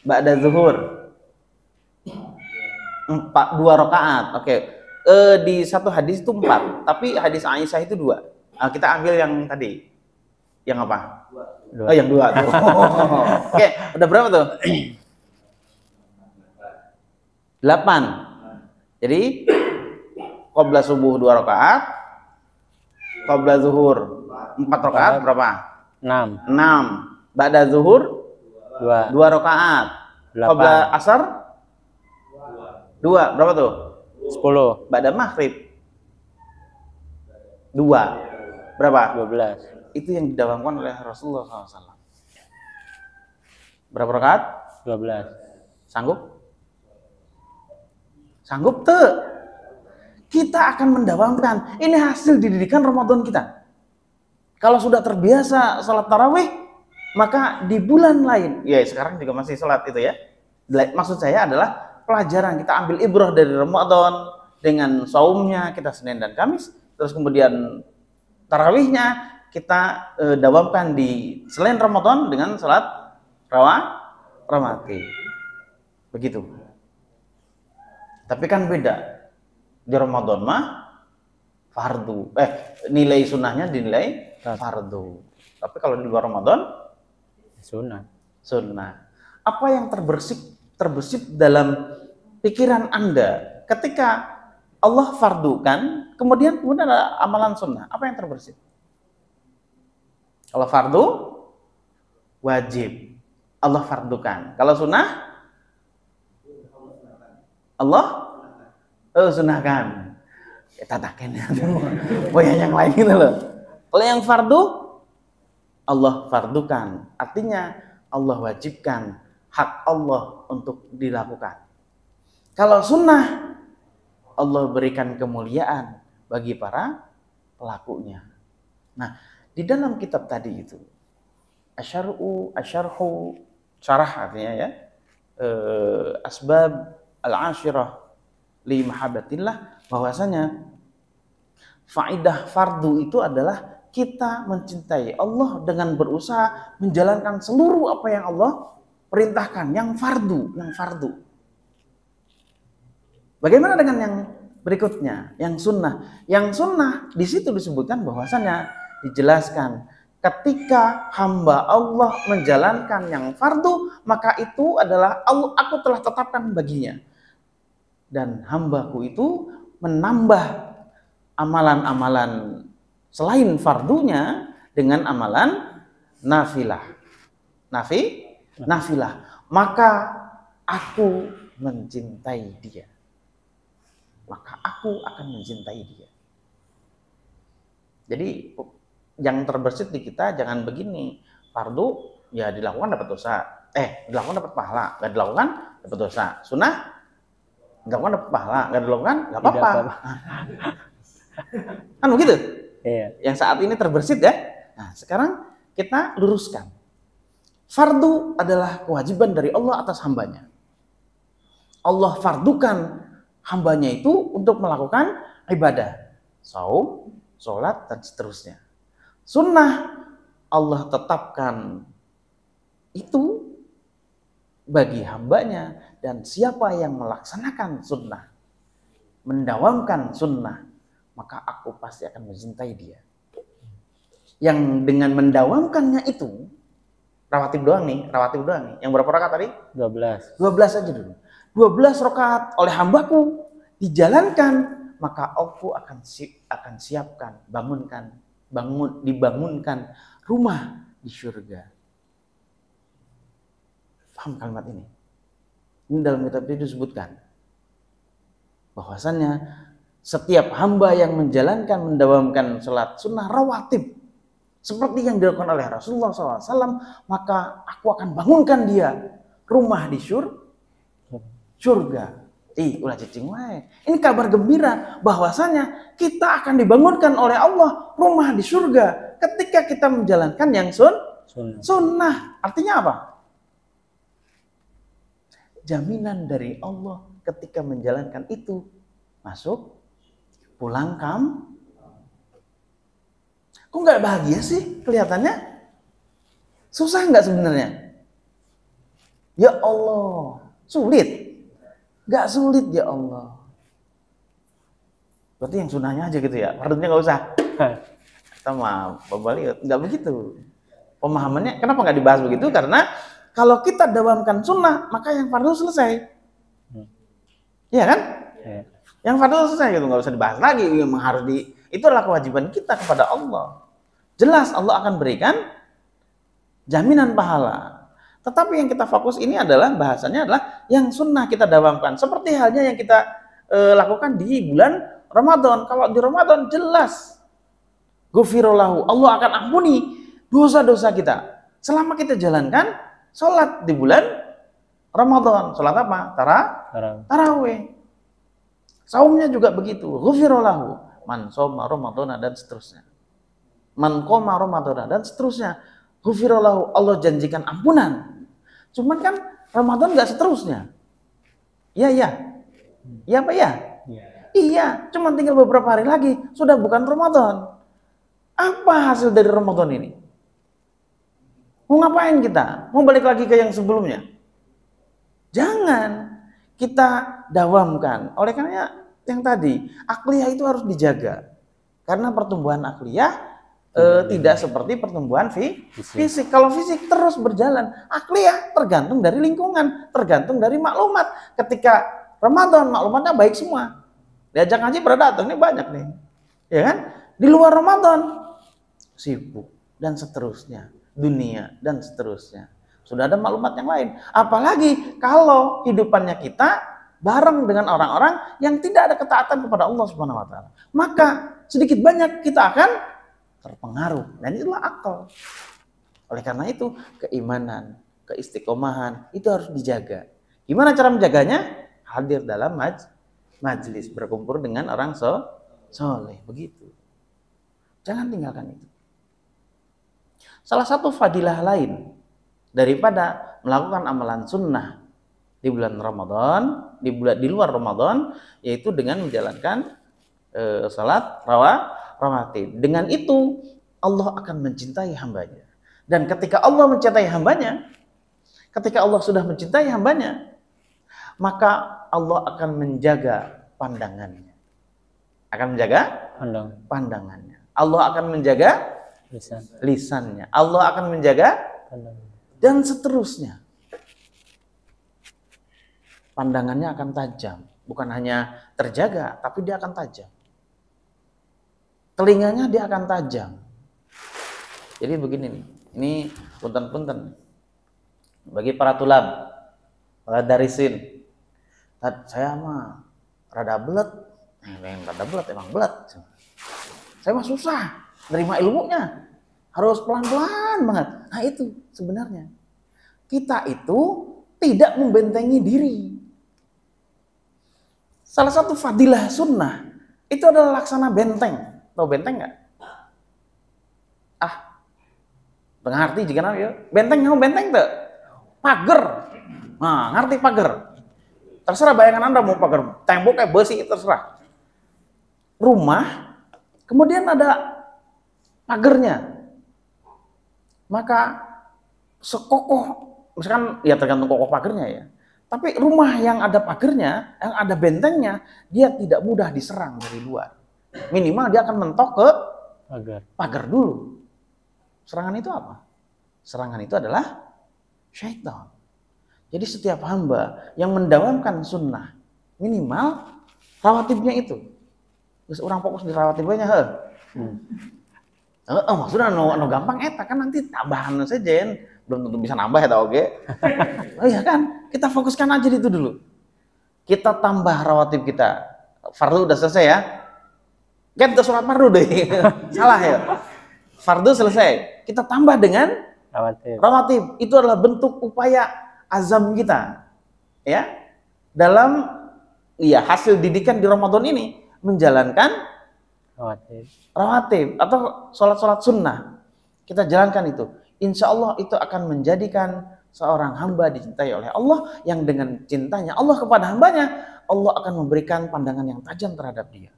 Speaker 1: ba'da zuhur 2 rakaat. Oke. Di satu hadis itu 4, tapi hadis Aisyah itu 2. Kita ambil yang tadi. Yang apa? 2. Oh, yang 2 tuh. Oke, udah berapa tuh? 8. Jadi qabla subuh 2 rakaat, qabla zuhur 4 rakaat berapa?
Speaker 2: 6.
Speaker 1: Ba'da zuhur 2 rakaat. Qabla asar 2. Berapa tuh?
Speaker 2: 10.
Speaker 1: Ba'da maghrib 2. Berapa?
Speaker 2: 12.
Speaker 1: Itu yang didawamkan oleh Rasulullah SAW. Berapa rakaat?
Speaker 2: 12.
Speaker 1: Sanggup tuh? Kita akan mendawamkan. Ini hasil didikan Ramadan kita. Kalau sudah terbiasa sholat tarawih, maka di bulan lain, ya sekarang juga masih sholat itu ya. Maksud saya adalah pelajaran, kita ambil ibrah dari Ramadan dengan saumnya kita Senin dan Kamis, terus kemudian tarawihnya kita dawamkan di selain Ramadan dengan sholat rawatib. Begitu. Tapi kan beda. Di Ramadan mah fardu. Nilai sunnahnya dinilai fardu. Tapi kalau di luar Ramadan sunnah. Apa yang terbersih dalam pikiran Anda ketika Allah fardukan, kemudian ada amalan sunnah? Apa yang terbersih? Kalau fardu wajib, Allah fardukan. Kalau sunnah Allah sunahkan. Tatakan yang lain gitu loh. Kalau yang fardu Allah fardukan. Artinya Allah wajibkan, hak Allah untuk dilakukan. Kalau sunnah Allah berikan kemuliaan bagi para pelakunya. Nah, di dalam kitab tadi itu asyarhu syarah artinya ya, asbab al-ashirah li mahabbatillah, bahwasanya faidah fardu itu adalah kita mencintai Allah dengan berusaha menjalankan seluruh apa yang Allah perintahkan, yang fardu. Bagaimana dengan yang berikutnya, yang sunnah? Yang sunnah di situ disebutkan bahwasanya dijelaskan ketika hamba Allah menjalankan yang fardu, maka itu adalah aku telah tetapkan baginya. Dan hambaku itu menambah amalan-amalan selain fardunya dengan amalan nafilah. Nafilah. Maka aku mencintai dia. Maka aku akan mencintai dia. Jadi yang terbersit di kita jangan begini, fardu ya dilakukan dapat dosa, dilakukan dapat pahala, nggak dilakukan dapat dosa. Sunnah dilakukan dapat pahala, nggak dilakukan nggak apa-apa. Kan begitu?
Speaker 2: Iya.
Speaker 1: Yang saat ini terbersit ya. Nah, sekarang kita luruskan. Fardu adalah kewajiban dari Allah atas hambanya. Allah fardukan hambanya itu untuk melakukan ibadah, saum, sholat, dan seterusnya. Sunnah Allah tetapkan itu bagi hambanya, dan siapa yang melaksanakan sunnah, mendawamkan sunnah, maka aku pasti akan mencintai dia. Yang dengan mendawamkannya itu rawatib doang nih. Yang berapa rakaat tadi? 12 aja dulu. 12 rakaat oleh hambaku dijalankan, maka aku akan siapkan, dibangunkan rumah di surga. Paham kalimat ini? Ini dalam kitab itu disebutkan bahwasannya setiap hamba yang mendawamkan salat sunnah rawatib seperti yang dilakukan oleh Rasulullah SAW, maka aku akan bangunkan dia rumah di surga. Ulah cicing wae. Ini kabar gembira bahwasanya kita akan dibangunkan oleh Allah rumah di surga ketika kita menjalankan yang sunnah. Artinya apa? Jaminan dari Allah ketika menjalankan itu masuk pulang Kok nggak bahagia sih kelihatannya? Susah nggak sebenarnya? Ya Allah, sulit. Nggak sulit ya Allah. Berarti yang sunnahnya aja gitu ya, fardunya nggak usah. Kita mah Balik nggak begitu. Pemahamannya kenapa nggak dibahas begitu? Karena kalau kita dawamkan sunnah, maka yang fardu selesai. Iya kan? Yang fardu selesai gitu, nggak usah dibahas lagi. Yang harus itu adalah kewajiban kita kepada Allah. Jelas Allah akan berikan jaminan pahala. Tetapi yang kita fokus ini adalah bahasanya adalah yang sunnah kita dawamkan. Seperti halnya yang kita lakukan di bulan Ramadan. Kalau di Ramadan jelas ghufirallahu, Allah akan ampuni dosa-dosa kita selama kita jalankan sholat di bulan Ramadan. Sholat apa? Tarawih. Saumnya juga begitu. Ghufirallahu man shoma Ramadana dan seterusnya. Man qoma Ramadana dan seterusnya. Ghufirallahu, Allah janjikan ampunan. Cuman kan Ramadan nggak seterusnya. Iya apa ya? Iya, cuma tinggal beberapa hari lagi sudah bukan Ramadan. Apa hasil dari Ramadan ini? Mau ngapain kita? Mau balik lagi ke yang sebelumnya? Jangan, kita dawamkan. Oleh karena yang tadi, akliyah itu harus dijaga. Karena pertumbuhan akliyah tidak seperti pertumbuhan fisik. Kalau fisik terus berjalan, akliyah tergantung dari lingkungan, tergantung dari maklumat. Ketika Ramadan maklumatnya baik semua, diajak ngaji pada datang, ini banyak nih, ya kan? Di luar Ramadan sibuk dan seterusnya, dunia dan seterusnya. Sudah ada maklumat yang lain. Apalagi kalau hidupannya kita bareng dengan orang-orang yang tidak ada ketaatan kepada Allah Subhanahu wa taala. Maka sedikit banyak kita akan terpengaruh. Dan itulah akal. Oleh karena itu, keimanan, keistiqomahan itu harus dijaga. Gimana cara menjaganya? Hadir dalam majlis, berkumpul dengan orang soleh, begitu. Jangan tinggalkan itu. Salah satu fadilah lain daripada melakukan amalan sunnah di bulan Ramadan, di luar Ramadan, yaitu dengan menjalankan salat rawatib. Dengan itu Allah akan mencintai hambanya. Dan ketika Allah mencintai hambanya, ketika Allah sudah mencintai hambanya, maka Allah akan menjaga pandangannya. Akan menjaga pandangannya. Allah akan menjaga lisannya. Allah akan menjaga dan seterusnya. Pandangannya akan tajam. Bukan hanya terjaga, tapi dia akan tajam. Telinganya dia akan tajam. Jadi begini nih. Ini punten-punten. Bagi para tulab, para darisin. Saya mah rada belet. Rada belet, emang belet. Saya mah susah nerima ilmunya. Harus pelan-pelan banget. Nah itu sebenarnya. Kita itu tidak membentengi diri. Salah satu fadilah sunnah itu adalah laksana benteng. Tahu benteng nggak? Tengah arti jika ya. Benteng kamu benteng tuh. Pagar. Nah, ngerti pagar. Terserah bayangan Anda mau pagar tembok kayak besi, terserah. Rumah, kemudian ada pagernya. Maka sekokoh, misalkan ya tergantung kokoh pagernya ya. Tapi rumah yang ada pagernya, yang ada bentengnya, dia tidak mudah diserang dari luar. Minimal dia akan mentok ke pagar dulu. Serangan itu apa? Serangan itu adalah syaitan. Jadi setiap hamba yang mendawamkan sunnah, minimal rawatibnya itu. Terus orang fokus di rawatibnya, maksudnya no gampang eta kan nanti tambahan saja, belum tentu bisa nambah eta oge. Oh iya kan, kita fokuskan aja di itu dulu. Kita tambah rawatib kita. Fardu udah selesai ya. Kan kita sholat fardu deh. Salah ya. Fardu selesai. Kita tambah dengan rawatib. Itu adalah bentuk upaya azam kita. Ya. Dalam hasil didikan di Ramadan ini menjalankan rawatib atau sholat-sholat sunnah. Kita jalankan itu. Insya Allah itu akan menjadikan seorang hamba dicintai oleh Allah, yang dengan cintanya Allah kepada hambanya, Allah akan memberikan pandangan yang tajam terhadap dia.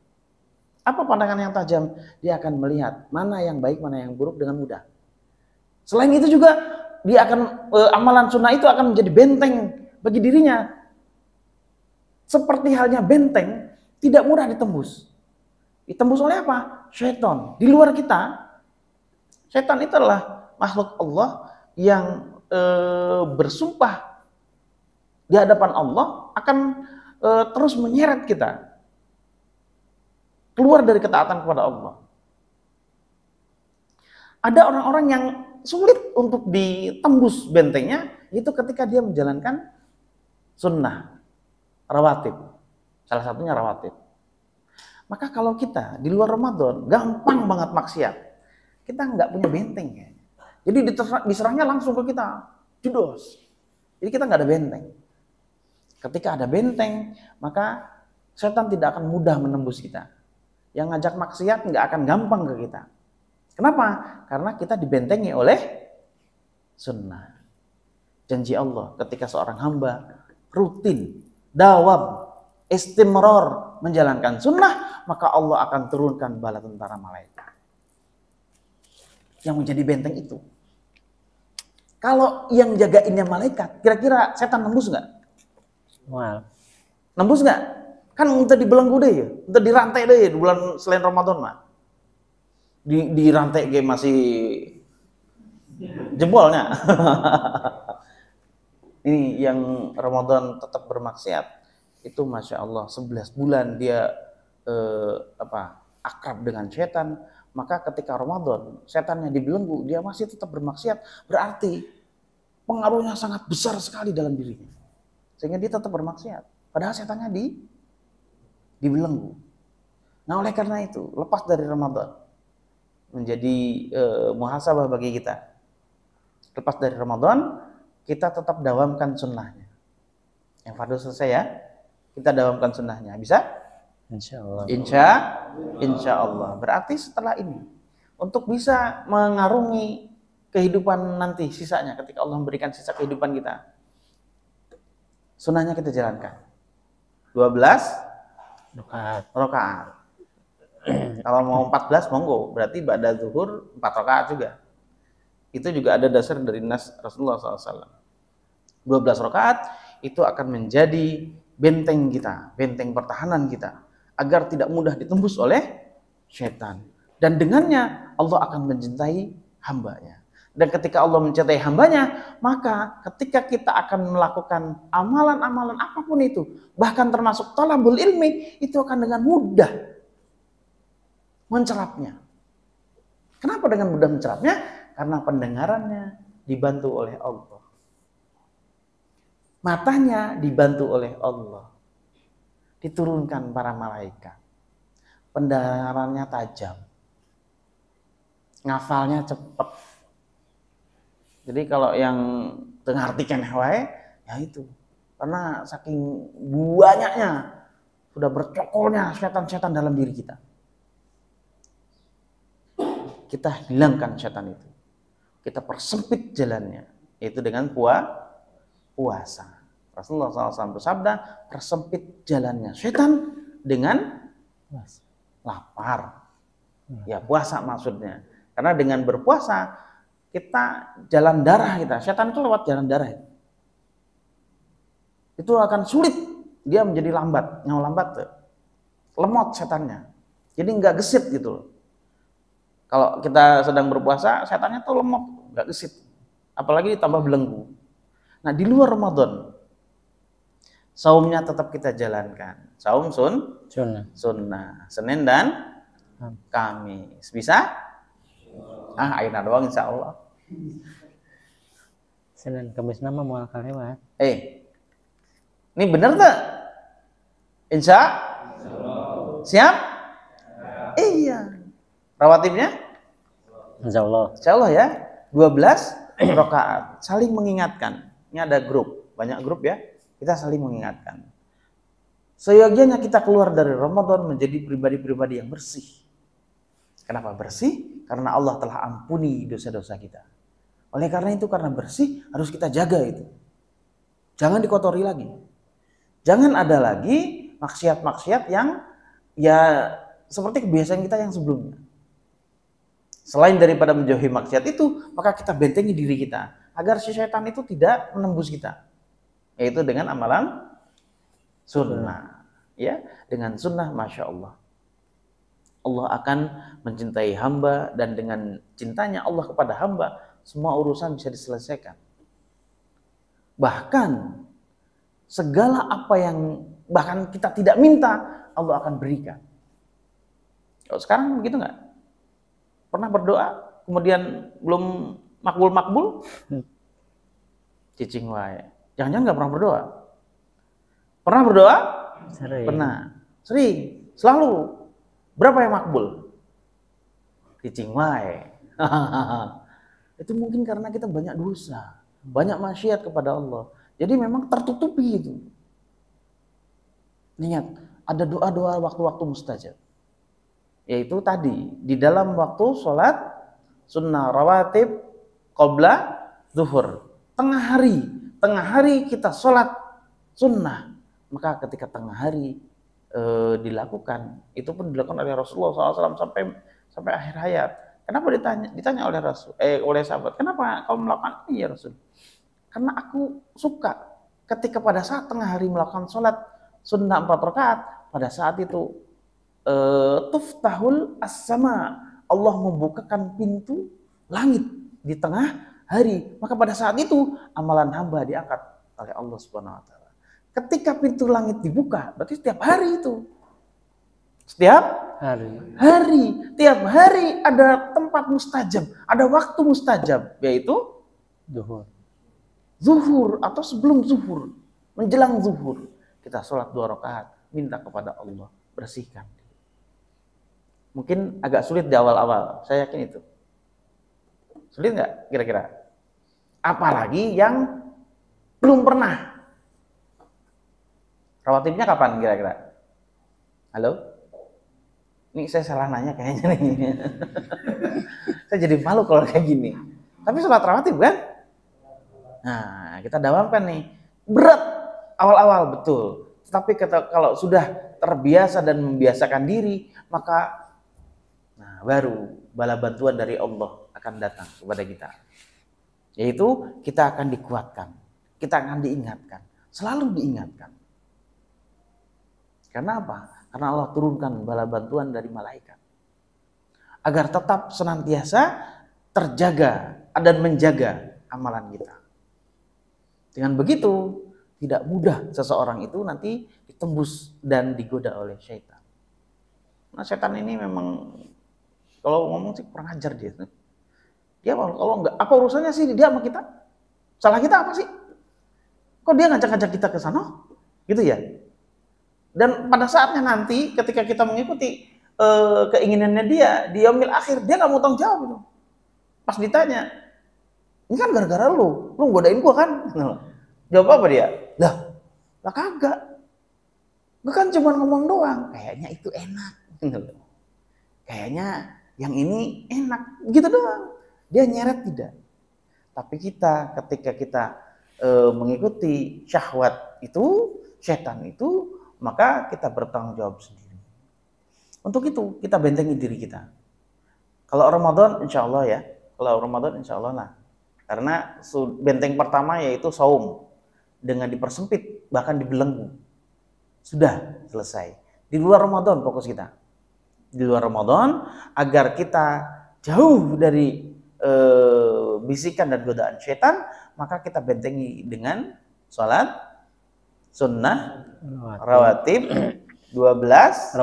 Speaker 1: Apa pandangan yang tajam? Dia akan melihat mana yang baik, mana yang buruk dengan mudah. Selain itu juga dia akan amalan sunnah itu akan menjadi benteng bagi dirinya. Seperti halnya benteng tidak mudah ditembus. Ditembus oleh apa? Syaitan. Di luar kita, syaitan itu adalah makhluk Allah yang bersumpah di hadapan Allah akan terus menyeret kita keluar dari ketaatan kepada Allah. Ada orang-orang yang sulit untuk ditembus bentengnya, itu ketika dia menjalankan sunnah, rawatib. Salah satunya rawatib. Maka kalau kita di luar Ramadan gampang banget maksiat, kita nggak punya benteng ya. Jadi diserangnya langsung ke kita, judos. Jadi kita nggak ada benteng. Ketika ada benteng, maka setan tidak akan mudah menembus kita. Yang ngajak maksiat nggak akan gampang ke kita. Kenapa? Karena kita dibentengi oleh sunnah. Janji Allah ketika seorang hamba rutin, dawam, istimror menjalankan sunnah, maka Allah akan turunkan bala tentara malaikat yang menjadi benteng itu. Kalau yang jagainnya malaikat, kira-kira setan nembus nggak? Nembus nggak? Kan minta dibelenggu deh ya, minta dirantai deh di bulan selain Ramadan mah. Dirantai kayak masih jempolnya. Ini yang Ramadan tetap bermaksiat, itu Masya Allah 11 bulan dia akrab dengan setan. Maka ketika Ramadan setannya dibelenggu, dia masih tetap bermaksiat, berarti pengaruhnya sangat besar sekali dalam dirinya. Sehingga dia tetap bermaksiat. Padahal setannya dibelenggu. Nah, oleh karena itu, lepas dari Ramadan menjadi muhasabah bagi kita. Lepas dari Ramadan, kita tetap dawamkan sunnahnya. Yang fardu selesai ya, kita dawamkan sunnahnya. Bisa?
Speaker 2: Insya Allah.
Speaker 1: Insya Allah. Berarti setelah ini, untuk bisa mengarungi kehidupan nanti sisanya, ketika Allah memberikan sisa kehidupan kita, sunnahnya kita jalankan. 12 rakaat. Kalau mau 14 monggo, berarti ba'da zuhur 4 rakaat juga. Itu juga ada dasar dari nas Rasulullah SAW. 12 rakaat itu akan menjadi benteng kita, benteng pertahanan kita, agar tidak mudah ditembus oleh syaitan. Dan dengannya Allah akan mencintai hambanya. Dan ketika Allah mencintai hambanya, maka ketika kita akan melakukan amalan-amalan apapun itu, bahkan termasuk thalabul ilmi, itu akan dengan mudah mencerapnya. Kenapa dengan mudah mencerapnya? Karena pendengarannya dibantu oleh Allah. Matanya dibantu oleh Allah. Diturunkan para malaikat. Pendengarannya tajam. Ngafalnya cepat. Jadi kalau yang dengartikan wae, ya itu. Karena saking banyaknya, sudah bercokolnya setan-setan dalam diri kita. Kita hilangkan setan itu. Kita persempit jalannya. Itu dengan puasa. Rasulullah SAW bersabda, persempit jalannya setan dengan lapar. Ya, puasa maksudnya. Karena dengan berpuasa, kita jalan darah kita. Setan itu lewat jalan darah. Itu akan sulit. Dia menjadi lambat. Nyawa lambat tuh. Lemot setannya. Jadi nggak gesit gitu loh. Kalau kita sedang berpuasa, setannya tuh lemot, nggak gesit. Apalagi ditambah belenggu. Nah, di luar Ramadan, saumnya tetap kita jalankan. Saum sunnah. Senin dan Kamis. Bisa? Akhirnya doang insya Allah.
Speaker 2: Senin Kamis nama mau lewat.
Speaker 1: Ini bener tak? Insya siap? Iya. Rawatibnya?
Speaker 2: Insya Allah.
Speaker 1: Insya Allah ya. 12 rakaat. Saling mengingatkan. Ini ada grup. Banyak grup ya. Kita saling mengingatkan. Seyogianya kita keluar dari Ramadan menjadi pribadi-pribadi yang bersih. Kenapa bersih? Karena Allah telah ampuni dosa-dosa kita. Oleh karena itu, karena bersih, harus kita jaga itu. Jangan dikotori lagi. Jangan ada lagi maksiat-maksiat yang ya seperti kebiasaan kita yang sebelumnya. Selain daripada menjauhi maksiat itu, maka kita bentengi diri kita agar si setan itu tidak menembus kita. Yaitu dengan amalan sunnah. Ya, dengan sunnah, Masya Allah. Allah akan mencintai hamba, dan dengan cintanya Allah kepada hamba, semua urusan bisa diselesaikan. Bahkan segala apa yang bahkan kita tidak minta, Allah akan berikan. Kalau sekarang begitu nggak? Pernah berdoa, kemudian belum makbul? Cicing wae. Jangan-jangan nggak pernah berdoa? Pernah berdoa?
Speaker 2: Sering.
Speaker 1: Pernah. Sering. Selalu. Berapa yang makbul? Cicing wae. Itu mungkin karena kita banyak dosa, banyak maksiat kepada Allah. Jadi memang tertutupi itu. Ingat, ada doa-doa waktu-waktu mustajab. Yaitu tadi, di dalam waktu sholat sunnah rawatib qabla zuhur. Tengah hari kita sholat sunnah. Maka ketika tengah hari dilakukan, itu pun dilakukan oleh Rasulullah SAW sampai akhir hayat. Kenapa ditanya oleh sahabat, kenapa kau melakukan ini ya Rasul? Karena aku suka ketika pada saat tengah hari melakukan sholat sunnah 4 rakaat, pada saat itu tuftahul as-sama, Allah membukakan pintu langit di tengah hari. Maka pada saat itu amalan hamba diangkat oleh Allah Subhanahu wa taala. Ketika pintu langit dibuka, berarti setiap hari itu. Setiap hari, tiap hari ada tempat mustajab, ada waktu mustajab, yaitu
Speaker 2: Zuhur.
Speaker 1: zuhur atau sebelum zuhur, menjelang zuhur, kita sholat 2 rakaat, minta kepada Allah, bersihkan. Mungkin agak sulit di awal-awal, saya yakin itu. Sulit nggak kira-kira? Apalagi yang belum pernah. Rawatibnya kapan kira-kira? Halo? Ini saya salah nanya kayaknya nih. Saya jadi malu kalau kayak gini. Tapi sholat rawatib kan? Nah, kita dawamkan nih. Berat awal-awal, betul. Tapi kalau sudah terbiasa dan membiasakan diri, maka baru bala bantuan dari Allah akan datang kepada kita. Yaitu kita akan dikuatkan. Kita akan diingatkan. Selalu diingatkan. Karena apa? Karena Allah turunkan bala bantuan dari malaikat. Agar tetap senantiasa terjaga dan menjaga amalan kita. Dengan begitu, tidak mudah seseorang itu nanti ditembus dan digoda oleh syaitan. Nah, syaitan ini memang kalau ngomong sih kurang ajar dia. Dia kalau enggak, apa urusannya sih dia sama kita? Salah kita apa sih? Kok dia ngajak-ngajak kita ke sana? Gitu ya. Dan pada saatnya nanti ketika kita mengikuti keinginannya dia, di yaumil akhir dia nggak mau tanggung jawab itu. Pas ditanya, ini kan gara-gara lu godain gua kan? Jawab apa dia? Lah kagak. Gua kan cuma ngomong doang. Kayaknya itu enak. Kayaknya yang ini enak, gitu doang. Dia nyeret tidak. Tapi kita ketika kita mengikuti syahwat itu, setan itu, maka kita bertanggung jawab sendiri. Untuk itu kita bentengi diri kita. Kalau Ramadan insya Allah ya, lah. Karena benteng pertama yaitu saum, dengan dipersempit bahkan dibelenggu. Sudah selesai. Di luar Ramadan fokus kita. Di luar Ramadan agar kita jauh dari bisikan dan godaan setan, maka kita bentengi dengan sholat sunnah rawatib 12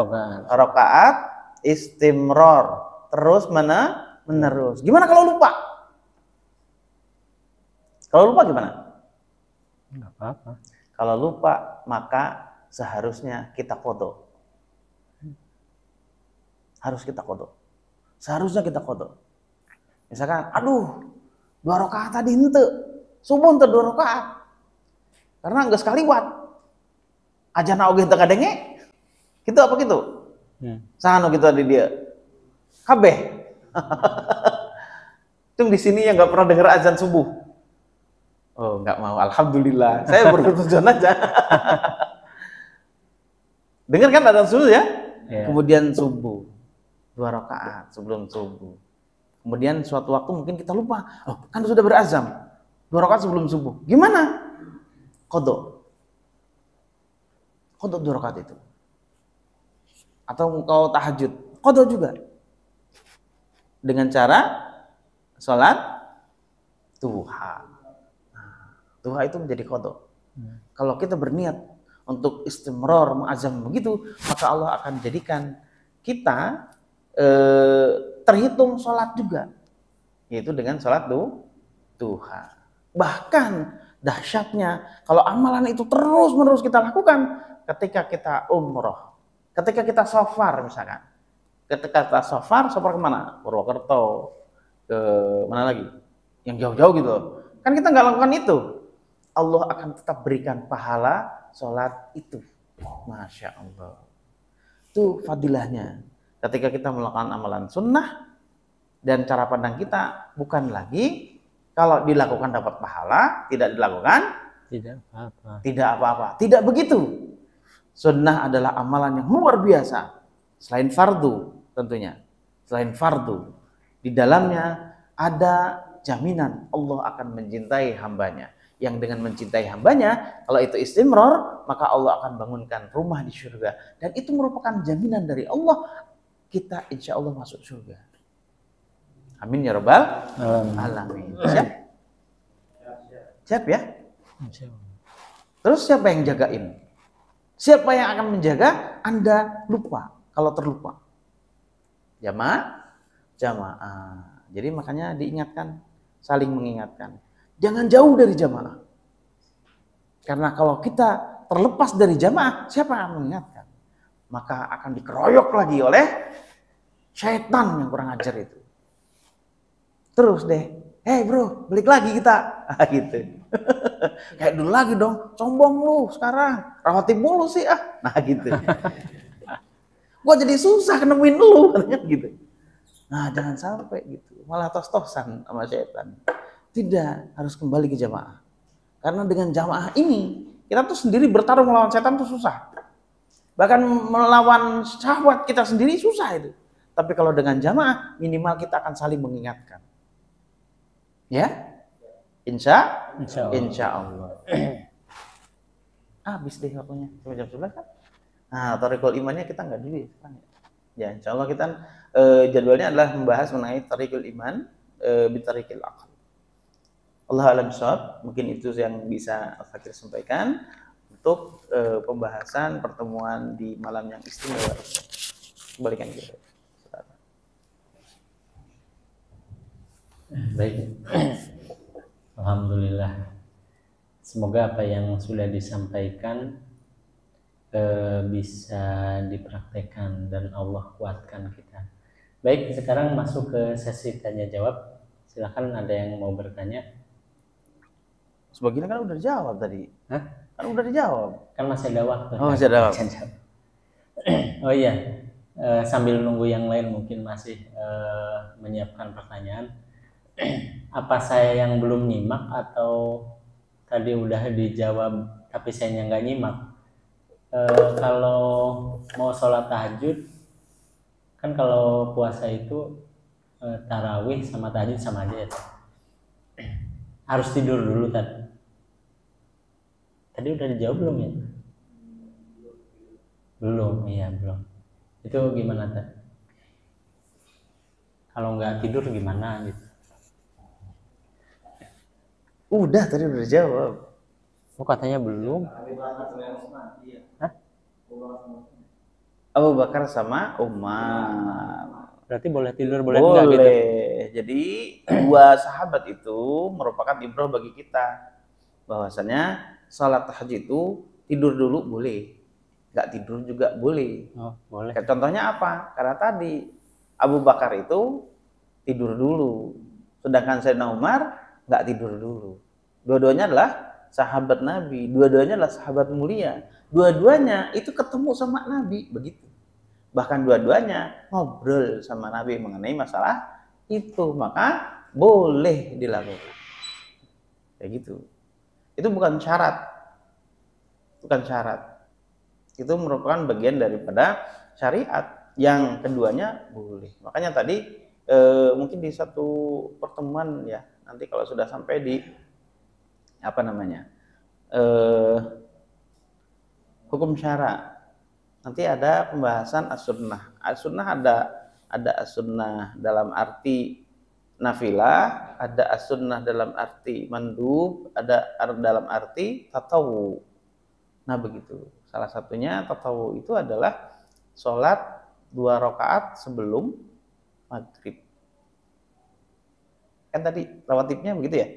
Speaker 1: rakaat istimror, terus menerus. Gimana kalau lupa? Kalau lupa gimana?
Speaker 2: Enggak apa-apa.
Speaker 1: Kalau lupa maka seharusnya kita qadha. Harus kita qadha. Seharusnya kita qadha. Misalkan, 2 rakaat tadi henteu. Subuh henteu 2 rakaat. Karena geus kaliwat. Ajana oge teu kadenge. Kitu apa kitu? Saha nu kitu tadi dia? Kabeh. Tung di sini yang enggak pernah dengar azan subuh. Oh, enggak mau. Alhamdulillah. Saya berketujuan aja. Dengar kan azan subuh ya? Yeah. Kemudian subuh. 2 rakaat sebelum subuh. Kemudian suatu waktu mungkin kita lupa. Oh, kan sudah berazam. 2 rakaat sebelum subuh. Gimana? Qadha. Qadha 2 rakaat itu. Atau engkau tahajud. Qadha juga. Dengan cara sholat duha. Duha itu menjadi qadha. Kalau kita berniat untuk istimror, muazzam begitu, maka Allah akan jadikan kita terhitung sholat juga, yaitu dengan sholat duha. Bahkan dahsyatnya kalau amalan itu terus-menerus kita lakukan ketika kita umroh, ketika kita safar misalkan. Ketika kita safar kemana? Purwokerto, ke mana lagi? Yang jauh-jauh gitu. Kan kita nggak lakukan itu. Allah akan tetap berikan pahala sholat itu. Masya Allah. Itu fadilahnya. Ketika kita melakukan amalan sunnah, dan cara pandang kita bukan lagi kalau dilakukan dapat pahala, tidak dilakukan tidak apa-apa. Tidak begitu. Sunnah adalah amalan yang luar biasa. Selain fardu tentunya. Selain fardu. Di dalamnya ada jaminan Allah akan mencintai hambanya. Yang dengan mencintai hambanya, kalau itu istimror, maka Allah akan bangunkan rumah di surga. Dan itu merupakan jaminan dari Allah, kita insya Allah masuk surga. Amin ya rabbal alamin. Siap? Siap ya? Terus siapa yang jagain? Siapa yang akan menjaga? Anda lupa kalau terlupa. Jamaah. Jadi makanya diingatkan, saling mengingatkan. Jangan jauh dari jamaah. Karena kalau kita terlepas dari jamaah, siapa yang akan mengingatkan? Maka akan dikeroyok lagi oleh syaitan yang kurang ajar itu. Terus deh, hey bro, balik lagi kita. Gitu. Kayak dulu lagi dong, sombong lu sekarang, rawatib mulu sih ah. Nah gitu. Gua jadi susah nemuin lu, katanya gitu. Nah jangan sampai gitu, malah tos-tosan sama syaitan. Tidak, harus kembali ke jamaah. Karena dengan jamaah ini, kita tuh sendiri bertarung melawan setan tuh susah. Bahkan melawan syahwat kita sendiri susah itu. Tapi kalau dengan jamaah, minimal kita akan saling mengingatkan. Ya? Insya Allah. Habis deh waktunya, sampai jam 11 kan? Nah, thariqul imannya kita nggak dulu ya. Insya Allah kita jadwalnya adalah membahas mengenai thariqul iman bitariqil aql. Allah alam shawab, mungkin itu yang bisa Al-Fakir sampaikan untuk pembahasan pertemuan di malam yang istimewa. Kembalikan kita.
Speaker 2: Baik. Alhamdulillah. Semoga apa yang sudah disampaikan bisa dipraktekkan dan Allah kuatkan kita. Baik, sekarang masuk ke sesi tanya jawab. Silakan ada yang mau bertanya.
Speaker 1: Sebagian kan udah dijawab tadi.
Speaker 2: Hah?
Speaker 1: Kan udah dijawab.
Speaker 2: Kan masih ada waktu.
Speaker 1: Oh, masih ada waktu.
Speaker 2: Oh iya, sambil nunggu yang lain mungkin masih menyiapkan pertanyaan. Apa saya yang belum nyimak atau tadi udah dijawab tapi saya nggak nyimak? Kalau mau sholat tahajud, kan kalau puasa itu tarawih sama tahajud sama aja ya. Harus tidur dulu tadi. Tadi udah dijawab belum ya? Belum, iya belum. Itu gimana tadi? Kalau nggak tidur gimana gitu?
Speaker 1: Udah tadi udah dijawab.
Speaker 2: Oh katanya belum. Hah?
Speaker 1: Abu Bakar sama Umar.
Speaker 2: Berarti boleh tidur boleh enggak gitu?
Speaker 1: Jadi dua sahabat itu merupakan ibrah bagi kita. Bahwasanya salat tahajud itu tidur dulu boleh, nggak tidur juga boleh.
Speaker 2: Oh, boleh.
Speaker 1: Contohnya apa? Karena tadi Abu Bakar itu tidur dulu, sedangkan Sayyidina Umar nggak tidur dulu. Dua-duanya adalah sahabat Nabi, dua-duanya adalah sahabat mulia. Dua-duanya itu ketemu sama Nabi, begitu. Bahkan dua-duanya ngobrol sama Nabi mengenai masalah itu, maka boleh dilakukan. Kayak gitu. Itu bukan syarat. Bukan syarat. Itu merupakan bagian daripada syariat. Yang keduanya boleh. Makanya tadi mungkin di satu pertemuan ya, nanti kalau sudah sampai di apa namanya? Hukum syara. Nanti ada pembahasan as-sunnah. As-sunnah ada as-sunnah dalam arti nafilah, ada as-sunnah dalam arti mandub, ada dalam arti tatawu. Nah begitu. Salah satunya tatawu itu adalah sholat 2 rakaat sebelum maghrib. Kan tadi rawatibnya begitu ya?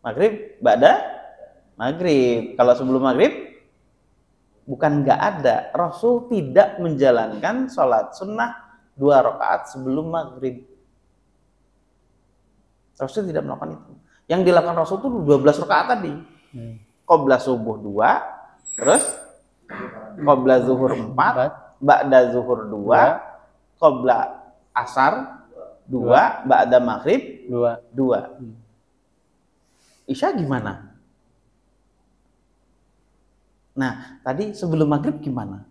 Speaker 1: Maghrib, ba'da maghrib. Kalau sebelum maghrib bukan nggak ada, Rasul tidak menjalankan sholat sunnah 2 rakaat sebelum maghrib. Rasul tidak melakukan itu. Yang dilakukan Rasul itu 12 rakaat tadi. Qobla subuh 2, terus qobla zuhur 4, ba'da zuhur 2, qobla asar 2, ba'da maghrib 2. Isya gimana? Nah, tadi sebelum maghrib gimana?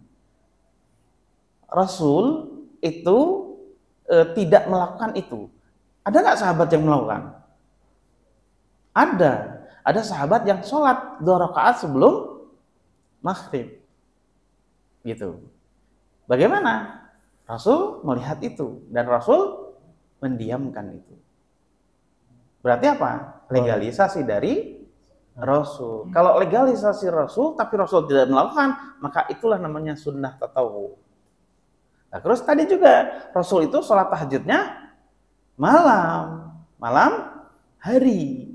Speaker 1: Rasul itu tidak melakukan itu. Ada nggak sahabat yang melakukan? Ada. Ada sahabat yang sholat 2 rakaat sebelum maghrib. Gitu. Bagaimana? Rasul melihat itu. Dan Rasul mendiamkan itu. Berarti apa? Legalisasi dari Rasul. Kalau legalisasi Rasul, tapi Rasul tidak melakukan, maka itulah namanya sunnah tatawu. Nah, terus tadi juga Rasul itu sholat tahajudnya malam hari.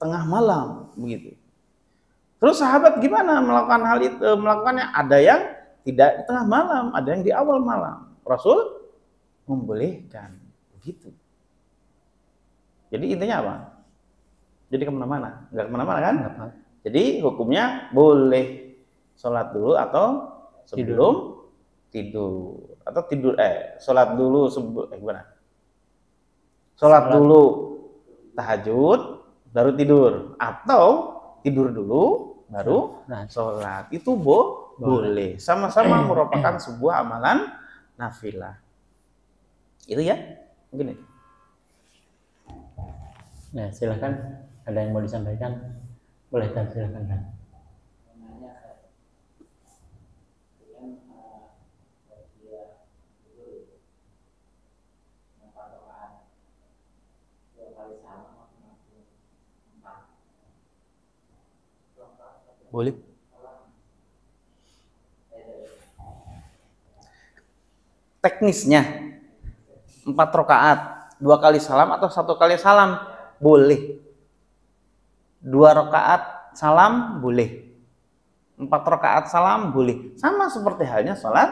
Speaker 1: tengah malam begitu. Terus sahabat gimana melakukan hal itu? Melakukannya ada yang tidak di tengah malam, ada yang di awal malam. Rasul membolehkan begitu. Jadi intinya apa? Jadi kemana-mana, nggak kemana-mana kan? Jadi hukumnya boleh sholat dulu atau sebelum tidur atau tidur sholat dulu sebelum gimana? Sholat dulu tahajud baru tidur atau tidur dulu baru sholat, itu boleh. Sama-sama merupakan sebuah amalan nafilah. Itu ya, mungkin itu.
Speaker 2: Nah, silakan. Ada yang mau disampaikan? Boleh, kan? Silakan, kan?
Speaker 1: Boleh. Teknisnya 4 rakaat, 2 kali salam atau 1 kali salam boleh. 2 rakaat salam boleh. 4 rakaat salam boleh. Sama seperti halnya sholat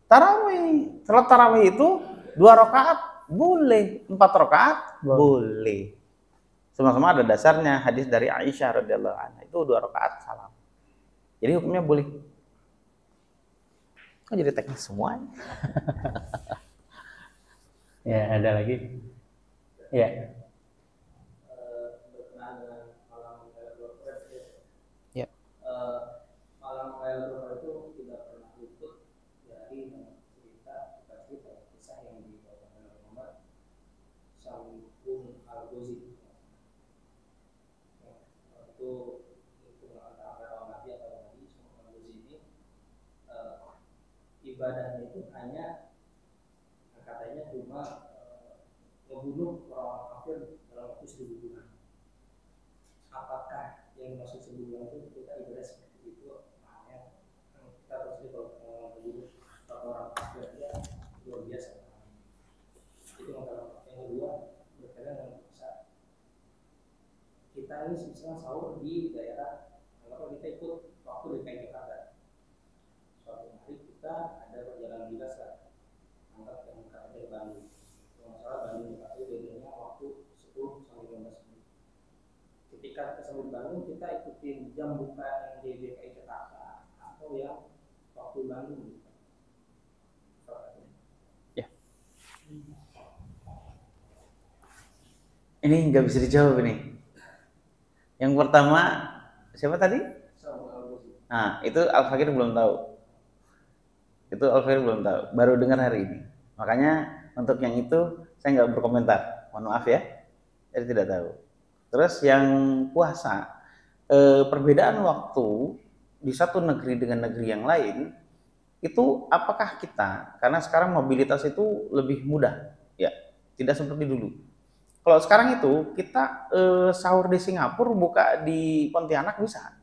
Speaker 1: tarawih. Sholat tarawih itu 2 rakaat boleh, 4 rakaat boleh. Sama-sama ada dasarnya, hadis dari Aisyah radhiyallahu anha itu 2 rakaat salam. Jadi hukumnya boleh. Kok jadi teknis semua?
Speaker 2: Ya, ada lagi? Ya.
Speaker 1: Ya.
Speaker 3: Malam Lailatul itu tidak pernah luput dari cerita kisah yang dibawakan oleh Muhammad Sampun Al-Ghazi. Itu antara Nabi atau Nabi Sampun Al-Ghazi ini ibadahnya itu hanya katanya cuma membunuh orang kafir dalam waktu 1000 bulan. Apakah yang dimaksud 1000 bulan itu kita ibadah seperti itu? Makanya kita harus membunuh orang kafir dia luar biasa. Itu yang pertama. Yang kedua berkaitan dengan puasa. Kita ini misalnya sahur di daerah, kalau kita ikut waktu DKI Jakarta. Suatu hari kita ada perjalanan dinas lah, angkat ke Bandung. Kalau masalah Bandung itu bedanya waktu 10 sampai 15 menit. Ketika kita sampai di Bandung, kita ikutin jam buka yang di DKI Jakarta atau yang waktu Bandung.
Speaker 1: Ya. Ini nggak bisa dijawab ini. Yang pertama siapa tadi? Nah, itu Al-Fakir belum tahu. Baru dengar hari ini. Makanya untuk yang itu saya nggak berkomentar. Mohon maaf ya, saya tidak tahu. Terus yang puasa, perbedaan waktu di satu negeri dengan negeri yang lain itu apakah kita? Karena sekarang mobilitas itu lebih mudah, ya, tidak seperti dulu. Kalau sekarang itu kita sahur di Singapura, buka di Pontianak bisa.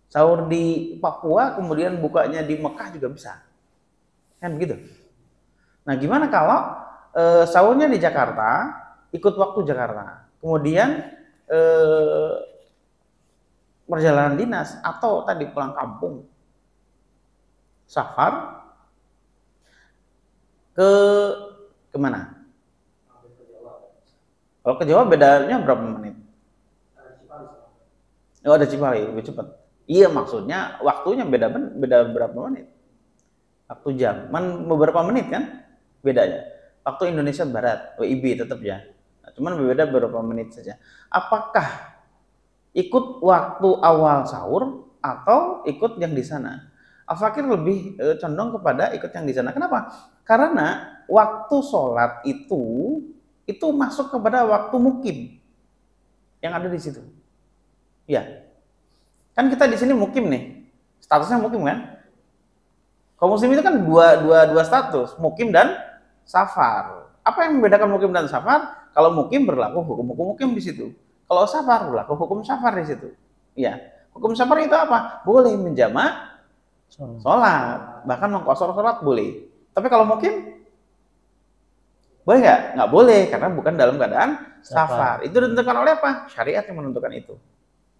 Speaker 1: Sahur di Papua, kemudian bukanya di Mekah juga bisa. Kan begitu. Nah, gimana kalau sahurnya di Jakarta, ikut waktu Jakarta. Kemudian perjalanan dinas atau tadi pulang kampung. Safar kemana? Kalau ke Jawa bedanya berapa menit? Oh, ada Cipali, lebih cepat. Iya, maksudnya waktunya beda berapa menit? Waktu jam, beberapa menit kan bedanya. Waktu Indonesia Barat, WIB tetap ya. Nah, cuman berbeda beberapa menit saja. Apakah ikut waktu awal sahur atau ikut yang di sana? Al-Fakir lebih condong kepada ikut yang di sana. Kenapa? Karena waktu sholat itu masuk kepada waktu mukim yang ada di situ. Ya, kan kita di sini mukim nih, statusnya mukim kan? Kaum muslim itu kan dua status, mukim dan safar. Apa yang membedakan mukim dan safar? Kalau mukim berlaku hukum mukim di situ. Kalau safar berlaku hukum safar di situ. Ya, hukum safar itu apa? Boleh menjamak sholat, bahkan mengqashar sholat boleh. Tapi kalau mukim Boleh nggak? Nggak boleh, karena bukan dalam keadaan
Speaker 2: Safar.
Speaker 1: safar. Itu ditentukan oleh apa? Syariat yang menentukan itu.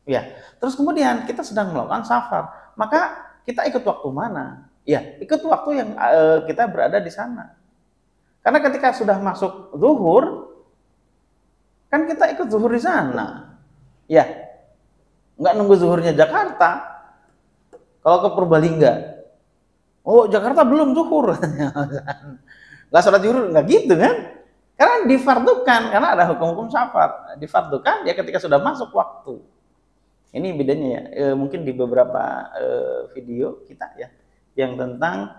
Speaker 1: Ya. Terus kemudian kita sedang melakukan safar, maka kita ikut waktu mana? Ya, ikut waktu yang kita berada di sana. Karena ketika sudah masuk zuhur, kan kita ikut zuhur di sana. Ya, nggak nunggu zuhurnya Jakarta. Kalau ke Purbalingga, oh Jakarta belum zuhur, nggak sholat zuhur, nggak gitu kan? Karena difardukan, karena ada hukum-hukum safar. Difardukan ya ketika sudah masuk waktu. Ini bedanya ya, mungkin di beberapa video kita ya, yang tentang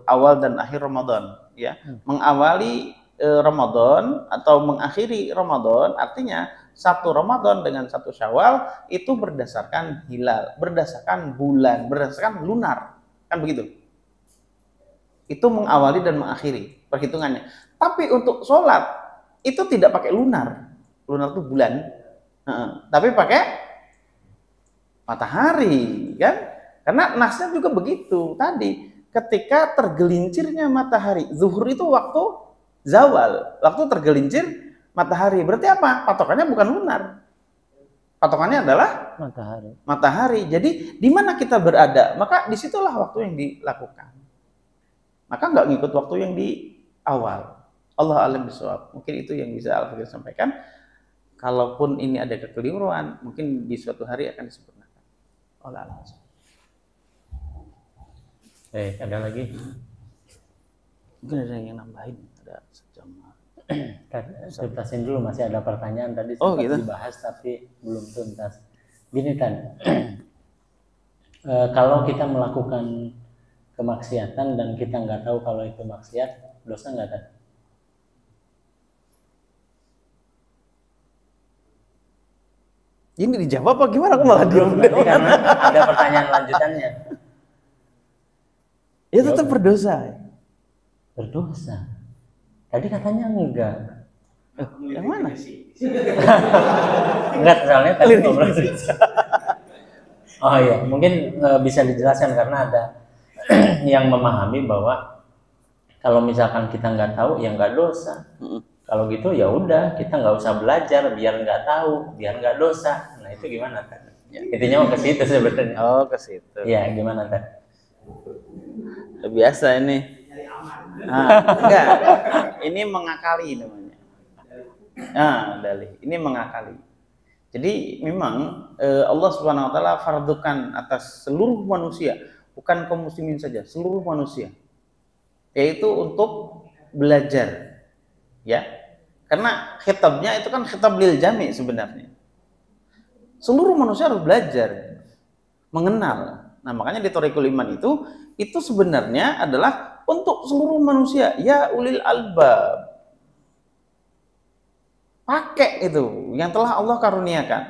Speaker 1: awal dan akhir Ramadan, ya, mengawali Ramadan atau mengakhiri Ramadan, artinya satu Ramadan dengan satu Syawal itu berdasarkan hilal, berdasarkan bulan, berdasarkan lunar, kan begitu? Itu mengawali dan mengakhiri perhitungannya. Tapi untuk sholat itu tidak pakai lunar, lunar itu bulan, tapi pakai matahari, kan? Karena nasnya juga begitu tadi. Ketika tergelincirnya matahari, zuhur itu waktu zawal, waktu tergelincir matahari. Berarti apa? Patokannya bukan lunar. Patokannya adalah matahari. Jadi di mana kita berada, maka disitulah waktu yang dilakukan. Maka nggak ngikut waktu yang di awal. Allah alam bisawab. Mungkin itu yang bisa Al-Fakir sampaikan. Kalaupun ini ada kekeliruan, mungkin di suatu hari akan disempurnakan. Allah alam.
Speaker 2: Baik, ada lagi?
Speaker 1: Mungkin ada yang nambahin, ada sejam.
Speaker 2: Tuntasin dulu, masih ada pertanyaan tadi
Speaker 1: sempat
Speaker 2: gitu dibahas tapi belum tuntas. Gini Tan, kalau kita melakukan kemaksiatan dan kita nggak tahu kalau itu maksiat, dosa nggak Tan?
Speaker 1: Ini dijawab apa gimana? Aku malah
Speaker 2: belum karena ada pertanyaan lanjutannya.
Speaker 1: Ya tetap berdosa.
Speaker 2: Berdosa. Tadi katanya enggak.
Speaker 1: Yang mana?
Speaker 2: Enggak, soalnya tadi ngobrol. Oh iya, mungkin bisa dijelaskan karena ada yang memahami bahwa kalau misalkan kita nggak tahu ya nggak dosa. Kalau gitu ya udah, kita nggak usah belajar biar nggak tahu, biar nggak dosa. Nah itu gimana kan? Ya, intinya mau ke situ sebenarnya.
Speaker 1: Oh ke situ.
Speaker 2: Iya, gimana kan?
Speaker 1: Biasa ini. Enggak. Ini mengakali namanya. Dalih. Ini mengakali. Jadi memang Allah Subhanahu wa taala fardukan atas seluruh manusia, bukan kaum muslimin saja, seluruh manusia. Yaitu untuk belajar. Ya. Karena khitabnya itu kan khitab lil jami' sebenarnya. Seluruh manusia harus belajar, mengenal. Nah, makanya di Thariqul Iman itu sebenarnya adalah untuk seluruh manusia, ya ulil albab. Pakai itu yang telah Allah karuniakan.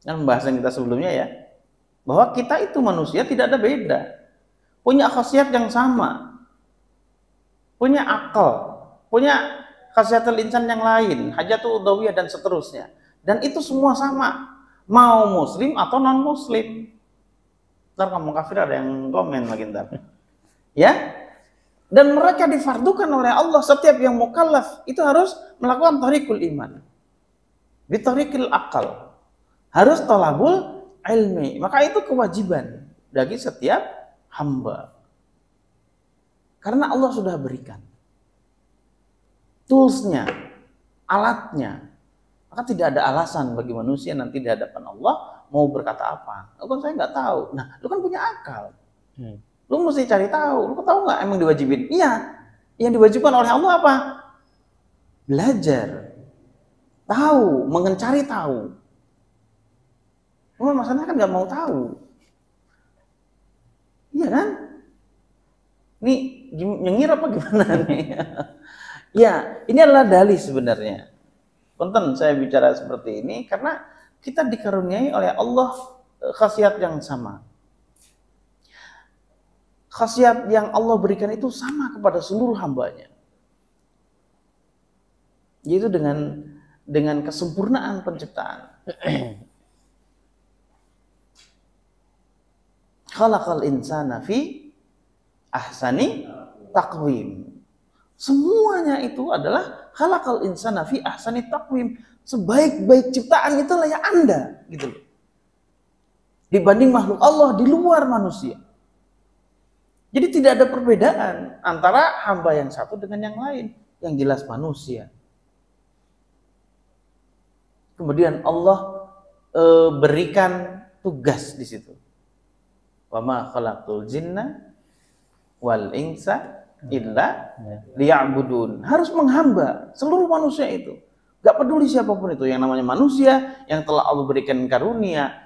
Speaker 1: Dan pembahasan kita sebelumnya ya, bahwa kita itu manusia tidak ada beda. Punya khasiat yang sama. Punya akal, punya khasiatul insan yang lain, hajatul udawiyah dan seterusnya. Dan itu semua sama, mau muslim atau non muslim. Ntar kamu kafir ada yang komen lagi ntar. Ya, dan mereka difardukan oleh Allah, setiap yang mukallaf itu harus melakukan thariqul iman, bithariqil akal, harus talabul ilmi. Maka itu kewajiban bagi setiap hamba, karena Allah sudah berikan toolsnya, alatnya. Maka tidak ada alasan bagi manusia nanti di hadapan Allah mau berkata apa. Lu kan saya nggak tahu. Nah, lu kan punya akal. Lu mesti cari tahu. Lu tahu nggak emang diwajibin? Iya. Yang diwajibkan oleh Allah apa? Belajar. Tahu, mencari tahu. Cuma masalahnya kan nggak mau tahu. Iya kan? Ini nyengir apa gimana nih? Ya, ini adalah dalih sebenarnya. Punten saya bicara seperti ini karena kita dikaruniai oleh Allah khasiat yang sama. Khasiat yang Allah berikan itu sama kepada seluruh hambanya. Yaitu dengan kesempurnaan penciptaan. Khalaqal insana fi ahsani taqwim. Semuanya itu adalah khalaqal insana fi ahsani taqwim. Sebaik-baik ciptaan itulah ya Anda, gitu loh. Dibanding makhluk Allah di luar manusia. Jadi tidak ada perbedaan antara hamba yang satu dengan yang lain. Yang jelas manusia. Kemudian Allah berikan tugas di situ. Wa ma khalaqtul jinna wal insa illa liya'budun. Harus menghamba seluruh manusia itu. Gak peduli siapapun itu, yang namanya manusia yang telah Allah berikan karunia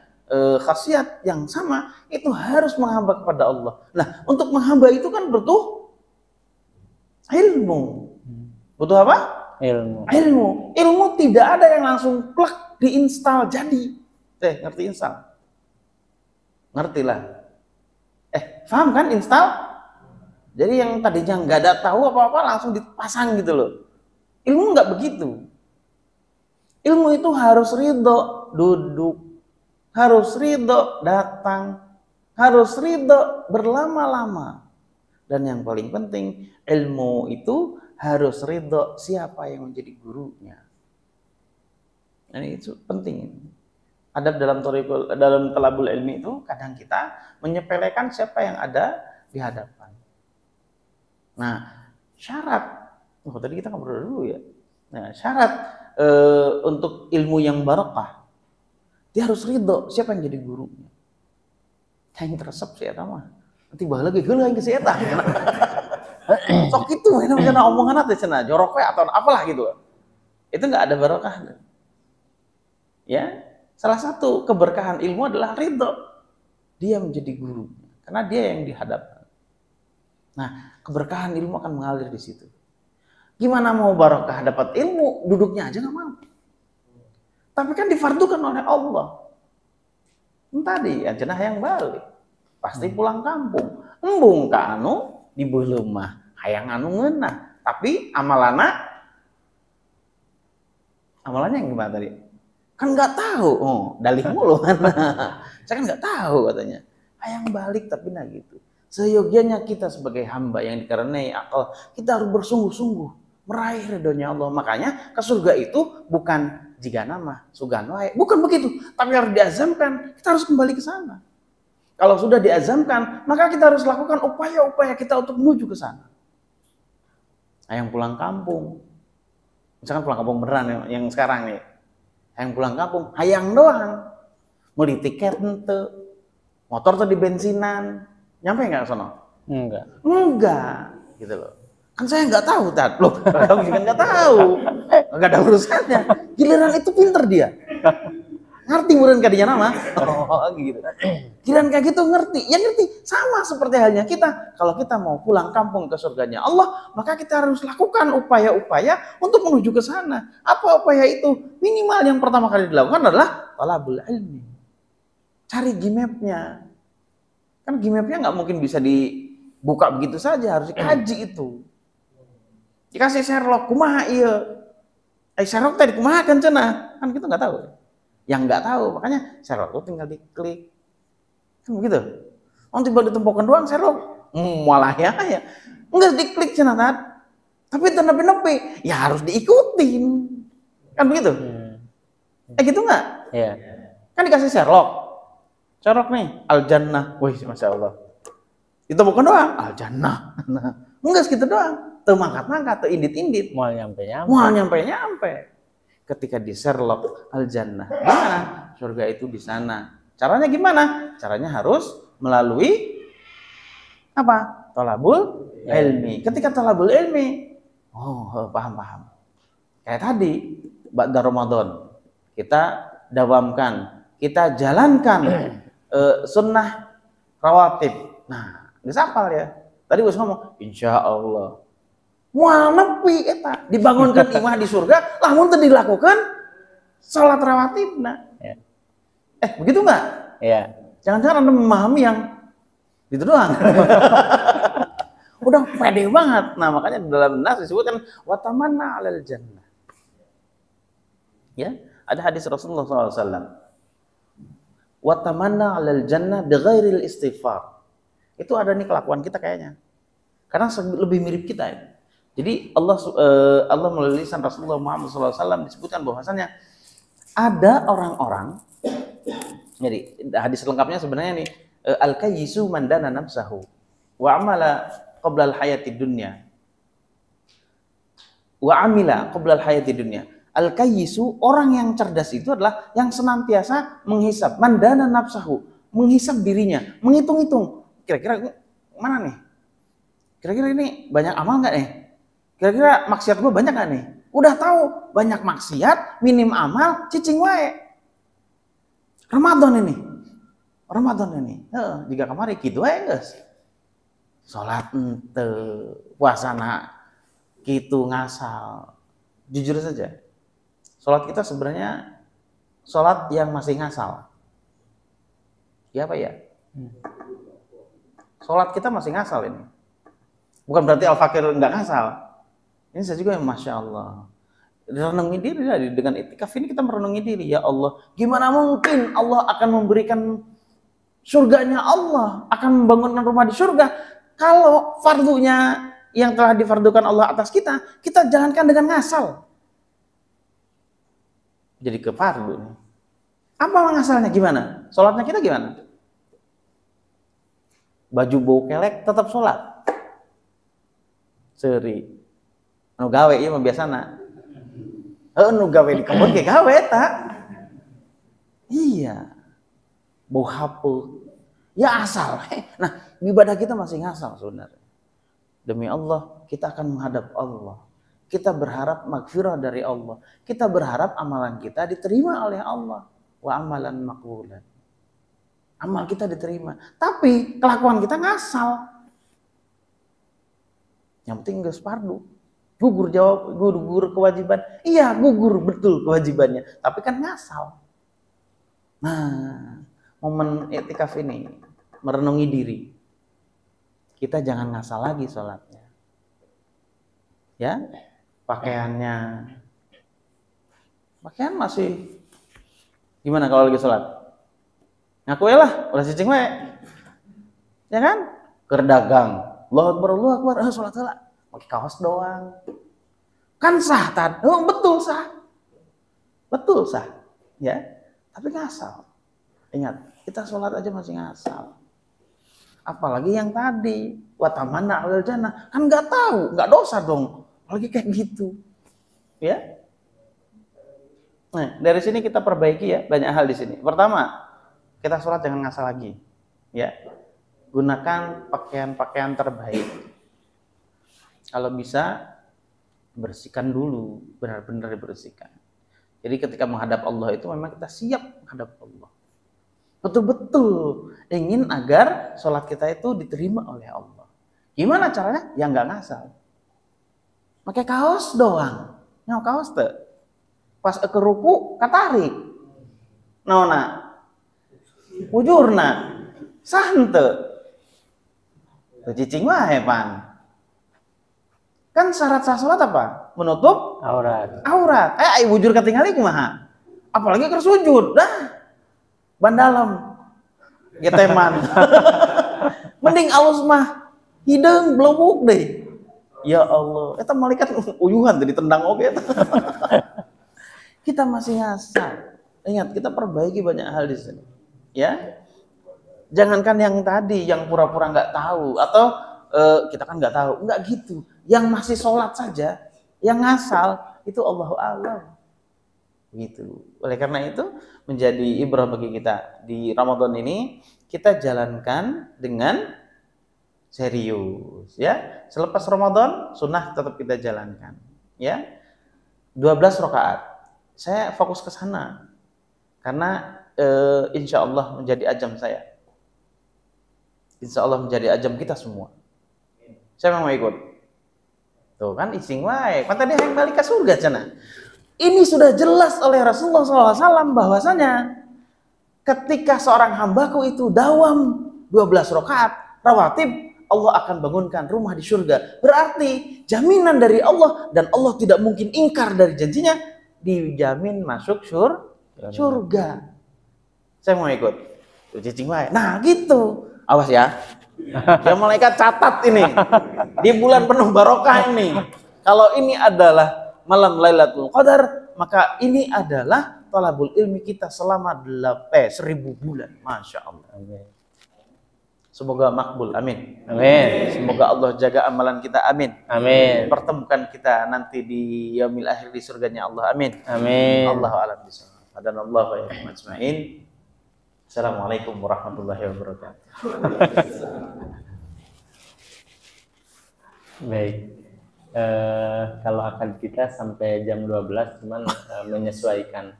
Speaker 1: khasiat yang sama, itu harus menghamba kepada Allah. Nah, untuk menghamba itu kan butuh ilmu. Butuh apa? Ilmu. Ilmu tidak ada yang langsung plak diinstal jadi. Ngerti install? Ngerti lah. Paham kan install? Jadi yang tadinya nggak ada tahu apa-apa langsung dipasang gitu loh. Ilmu nggak begitu. Ilmu itu harus ridho duduk, harus ridho datang, harus ridho berlama-lama. Dan yang paling penting, ilmu itu harus ridho siapa yang menjadi gurunya. Ini itu penting. Adab dalam talabul ilmi itu kadang kita menyepelekan siapa yang ada di hadapan. Nah, syarat, tadi kita ngobrol dulu ya. Nah, syarat untuk ilmu yang barokah, dia harus ridho siapa yang jadi gurunya. Yang teresep sih eta mah. Nanti baheula ge geuleuh aing si eta. Sok itu cenah omongan teh cenah jorok we atau apalah gitu. Itu enggak ada barokah. Ya, salah satu keberkahan ilmu adalah ridho dia menjadi gurunya karena dia yang dihadapkan. Nah, keberkahan ilmu akan mengalir di situ. Gimana mau barokah dapat ilmu, duduknya aja nggak mampu. Tapi kan difardukan oleh Allah. Tadi ajenah yang balik, pasti pulang kampung. Embung ka anu di beuleum mah hayang anu ngeunah. Tapi amalannya yang gimana tadi? Kan nggak tahu. Oh, dalih mulu kan. Saya kan nggak tahu katanya. Hayang balik tapi nah gitu. Seyogianya kita sebagai hamba yang dikarenai akal, kita harus bersungguh-sungguh meraih ridhonya Allah. Makanya ke surga itu bukan jika nama sugan wae, bukan begitu, tapi harus diazamkan. Kita harus kembali ke sana. Kalau sudah diazamkan, maka kita harus lakukan upaya-upaya kita untuk menuju ke sana. Hayang pulang kampung, misalkan pulang kampung beneran yang sekarang nih, hayang pulang kampung, hayang doang, beli tiket ente, motor tuh di bensinan, nyampe nggak sono? Enggak, gitu loh. Kan saya nggak tahu, Tat. Loh, kamu juga nggak tahu. Nggak ada urusannya. Giliran itu pinter dia. Ngerti murid kadinya nama? Oh, gitu. Giliran kayak gitu ngerti. Ya ngerti. Sama seperti halnya kita. Kalau kita mau pulang kampung ke surganya Allah, maka kita harus lakukan upaya-upaya untuk menuju ke sana. Apa upaya itu? Minimal yang pertama kali dilakukan adalah talabul ilmi. Cari Gmap-nya. Kan Gmap-nya nggak mungkin bisa dibuka begitu saja. Harus dikaji itu. Dikasih Sherlock, kumaha iya. Sherlock tadi kumaha kan cenah. Kan kita nggak tahu. Yang nggak tahu, makanya Sherlock itu tinggal diklik. Kan begitu. Nanti baru ditempokan doang Sherlock. Malah ya. Enggak diklik cenah Tat. Tapi itu nepi-nepi. Ya harus diikutin. Kan begitu? Gitu nggak?
Speaker 2: Iya.
Speaker 1: Kan dikasih Sherlock. Sherlock nih, Al-Jannah. Wih, Masya Allah. Ditemukan doang, Al-Jannah. Enggak segitu doang. Tuh mangkat-mangkat, tuh indit-indit.
Speaker 2: Mau nyampe.
Speaker 1: Ketika di Sherlock Al-Jannah. Gimana? Surga itu di sana. Caranya gimana? Caranya harus melalui apa? Talabul ilmi. Ketika talabul ilmi, paham. Kayak tadi, ba'da Ramadan, kita dawamkan, kita jalankan sunnah rawatib. Nah, disapal ya. Tadi gue ngomong, insya Allah. Mual nepi eta dibangunkan imah di surga, lamun teu dilakukan salat rawatib. Nah, begitu nggak?
Speaker 2: Iya.
Speaker 1: Jangan-jangan Anda memahami yang gitu doang. Udah pede banget. Nah, makanya dalam nas disebutkan watamanna 'alal jannah. Ya, ada hadis Rasulullah SAW. Watamanna 'alal jannah bighairil istighfar. Itu ada nih kelakuan kita kayaknya. Karena lebih mirip kita ya. Jadi Allah melalui lisan Rasulullah Muhammad SAW disebutkan bahwasanya ada orang-orang. Jadi hadis lengkapnya sebenarnya nih, al-kayyisu man dana nafsahu wa amala qabla al-hayati dunya. Wa amila qabla al-hayati dunya. Al-kayyisu, orang yang cerdas itu adalah yang senantiasa menghisab, man dana nafsahu, menghisab dirinya, menghitung-hitung. Kira-kira mana nih? Kira-kira ini banyak amal nggak nih? Kira-kira maksiat gue banyak nggak nih? Udah tahu banyak maksiat, minim amal, cicing wae. Ramadan ini. Jika kemarin gitu wae guys. Salat ente, puasana gitu ngasal. Jujur saja. Salat kita sebenarnya salat yang masih ngasal. Ya apa ya? Salat kita masih ngasal ini. Bukan berarti Al-Fakir enggak ngasal. Ini saya juga yang Masya Allah. Renungi diri dengan itikaf ini kita merenungi diri. Ya Allah, gimana mungkin Allah akan memberikan surganya, Allah akan membangunkan rumah di surga kalau fardunya yang telah difardukan Allah atas kita jalankan dengan ngasal. Jadi ke fardu. Apa ngasalnya gimana? Sholatnya kita gimana? Baju bau kelek tetap sholat. Seri. Anu gawe ieu mah biasana. Nu gawe di kebun ge gawe tak? Iya. Bau hapu. Ya asal. Nah, ibadah kita masih ngasal sebenarnya. Demi Allah, kita akan menghadap Allah. Kita berharap maghfirah dari Allah. Kita berharap amalan kita diterima oleh Allah. Wa amalan maqbulan. Amal kita diterima. Tapi kelakuan kita ngasal. Yang penting geus fardu. Gugur kewajiban. Iya, gugur betul kewajibannya. Tapi kan ngasal. Nah, momen i'tikaf ini merenungi diri. Kita jangan ngasal lagi sholatnya. Ya, pakaian masih gimana kalau lagi sholat? Ngaku ya lah, ulah cicing we. Ya kan? Kerdagang. Allahu Akbar, sholat heula. Pakai kaos doang. Kan sah tadi. Oh, betul sah. Ya. Tapi ngasal. Ingat, kita sholat aja masih ngasal. Apalagi yang tadi, wa tamanna alal jannah, kan nggak tahu, nggak dosa dong. Apalagi kayak gitu. Ya. Nah, dari sini kita perbaiki ya, banyak hal di sini. Pertama, kita sholat jangan ngasal lagi. Ya. Gunakan pakaian-pakaian terbaik. Kalau bisa bersihkan dulu, benar-benar dibersihkan. Jadi ketika menghadap Allah itu memang kita siap menghadap Allah. Betul-betul ingin agar sholat kita itu diterima oleh Allah. Gimana caranya? Ya nggak ngasal. Pakai kaos doang. Nyawa kaos tuh. Pas ke ruku katarik. Nona. Ujurna. Sante. Tuh cicing wae pan. Kan syarat sah sholat apa? Menutup aurat. Bujur ketinggalan kumaha? Apalagi ke sujud. Dah. Ban dalam. Geteman. Mending alus mah hideung blobuk deh. Ya Allah, eta malaikat uyuhan tadi tendang oge eta. Kita masih ngasal. Ingat, kita perbaiki banyak hal di sini. Ya. Jangankan yang tadi yang pura-pura enggak tahu atau kita kan enggak tahu, enggak gitu. Yang masih sholat saja, yang ngasal itu Allahu a'lam. Gitu. Oleh karena itu menjadi ibrah bagi kita di Ramadan ini, kita jalankan dengan serius ya. Selepas Ramadan sunnah tetap kita jalankan ya. 12 rakaat. Saya fokus ke sana karena insya Allah menjadi ajam saya. Insya Allah menjadi ajam kita semua. Saya mau ikut. Tuh kan ising wae. Kan tadi yang balik ke surga cenah. Ini sudah jelas oleh Rasulullah SAW bahwasanya ketika seorang hambaku itu dawam 12 rakaat rawatib, Allah akan bangunkan rumah di surga. Berarti jaminan dari Allah dan Allah tidak mungkin ingkar dari janjinya, dijamin masuk surga. Saya mau ikut. Tuh cicing wae. Nah, gitu. Awas ya. Ya malaikat catat ini. Di bulan penuh barokah ini. Kalau ini adalah malam Lailatul Qadar, maka ini adalah talabul ilmi kita selama 1000 bulan. Masya Allah.
Speaker 2: Amin.
Speaker 1: Semoga makbul. Amin.
Speaker 2: Amin.
Speaker 1: Semoga Allah jaga amalan kita. Amin.
Speaker 2: Amin.
Speaker 1: Pertemukan kita nanti di yaumil akhir di surganya Allah. Amin.
Speaker 2: Amin.
Speaker 1: Allahu a'lam bishawab. Hadanallahu wa iyyakum ajmain. Assalamualaikum warahmatullahi wabarakatuh.
Speaker 2: Baik. Kalau akad kita sampai jam 12, cuman menyesuaikan.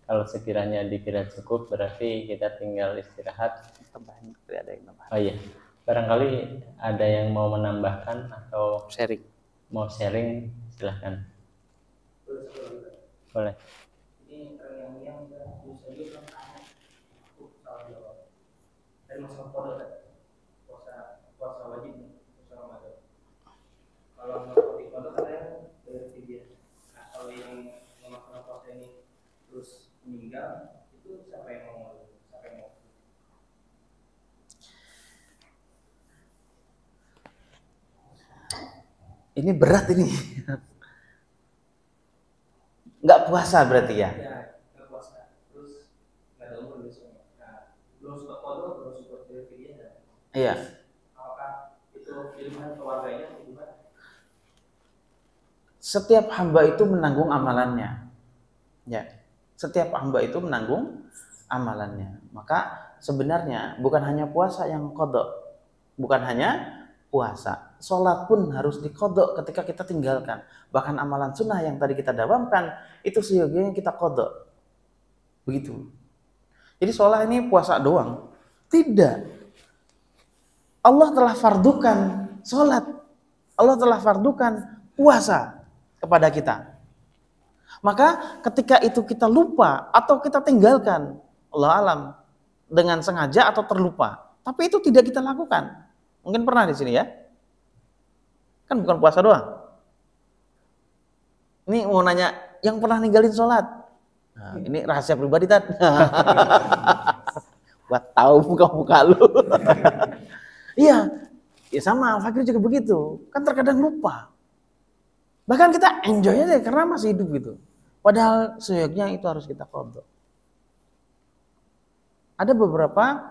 Speaker 2: Kalau sekiranya dikira cukup, berarti kita tinggal istirahat.
Speaker 1: Tambahan, ada yang tambah.
Speaker 2: Oh iya, barangkali ada yang mau menambahkan atau
Speaker 1: Sharing.
Speaker 2: mau sharing, silahkan. Boleh.
Speaker 3: Ini yang bisa juga kan salah jawab. Dan masalah kode puasa wajib puasa Ramadan. Kalau mengikuti kode katanya dari video. Nah kalau yang melakukan puasa ini terus meninggal, itu siapa yang mau?
Speaker 1: Ini berat ini. Nggak puasa berarti ya?
Speaker 3: Ya, nggak puasa. Terus nggak ada umur besoknya. Nah, belum sempat kode, belum sempat dari video.
Speaker 1: Iya.
Speaker 3: Apakah itu pilihan keluarganya atau gimana?
Speaker 1: Setiap hamba itu menanggung amalannya. Ya. Setiap hamba itu menanggung amalannya. Maka sebenarnya bukan hanya puasa yang qadha. Bukan hanya puasa. Sholat pun harus diqadha ketika kita tinggalkan. Bahkan amalan sunnah yang tadi kita dawamkan itu seyogianya kita qadha. Begitu. Jadi sholat ini puasa doang. Tidak. Allah telah fardukan sholat. Allah telah fardukan puasa kepada kita. Maka ketika itu kita lupa atau kita tinggalkan, Allah alam, dengan sengaja atau terlupa, tapi itu tidak kita lakukan. Mungkin pernah di sini ya? Kan bukan puasa doang. Ini mau nanya, yang pernah ninggalin sholat? Nah, ini rahasia pribadi Tat. Buat tahu muka-muka lu. Iya, ya sama Al-Fakir juga begitu. Kan terkadang lupa. Bahkan kita enjoy aja karena masih hidup gitu. Padahal seyogyanya itu harus kita qadha. Ada beberapa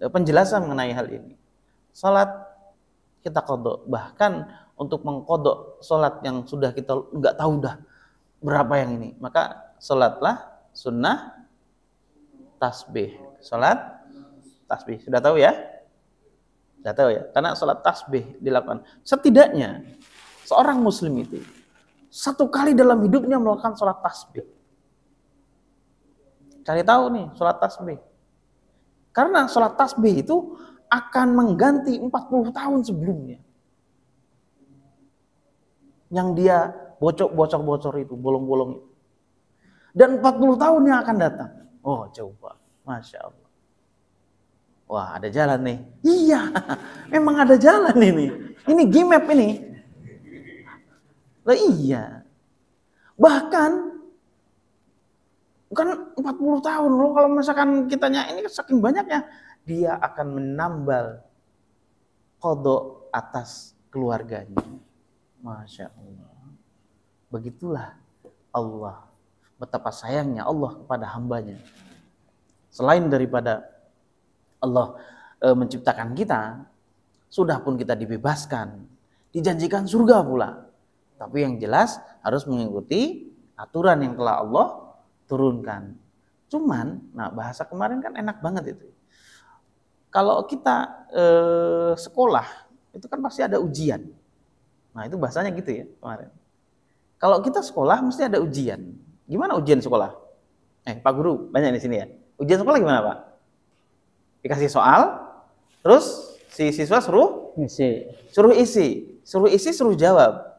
Speaker 1: penjelasan mengenai hal ini. Salat kita qadha, bahkan untuk mengqadha salat yang sudah kita nggak tahu dah berapa yang ini, maka salatlah sunnah tasbih. Salat tasbih sudah tahu ya? Sudah tahu ya? Karena salat tasbih dilakukan setidaknya seorang muslim itu satu kali dalam hidupnya melakukan salat tasbih. Cari tahu nih salat tasbih. Karena salat tasbih itu akan mengganti 40 tahun sebelumnya. Yang dia bocor-bocor itu, bolong-bolong itu. Dan 40 tahun yang akan datang. Oh, coba. Masya Allah. Wah, ada jalan nih. Iya, memang ada jalan ini. Ini Gmap ini. Lah iya. Bahkan kan 40 tahun loh, kalau misalkan kitanya ini saking banyaknya, dia akan menambal qadha atas keluarganya. Masya Allah. Begitulah Allah. Betapa sayangnya Allah kepada hambanya. Selain daripada Allah menciptakan kita, sudah pun kita dibebaskan, dijanjikan surga pula. Tapi yang jelas harus mengikuti aturan yang telah Allah turunkan. Cuman, nah bahasa kemarin kan enak banget itu. Kalau kita sekolah, itu kan pasti ada ujian. Nah itu bahasanya gitu ya kemarin. Kalau kita sekolah mesti ada ujian. Gimana ujian sekolah? Pak Guru banyak di sini ya. Ujian sekolah gimana Pak? Dikasih soal, terus si siswa suruh isi, suruh jawab.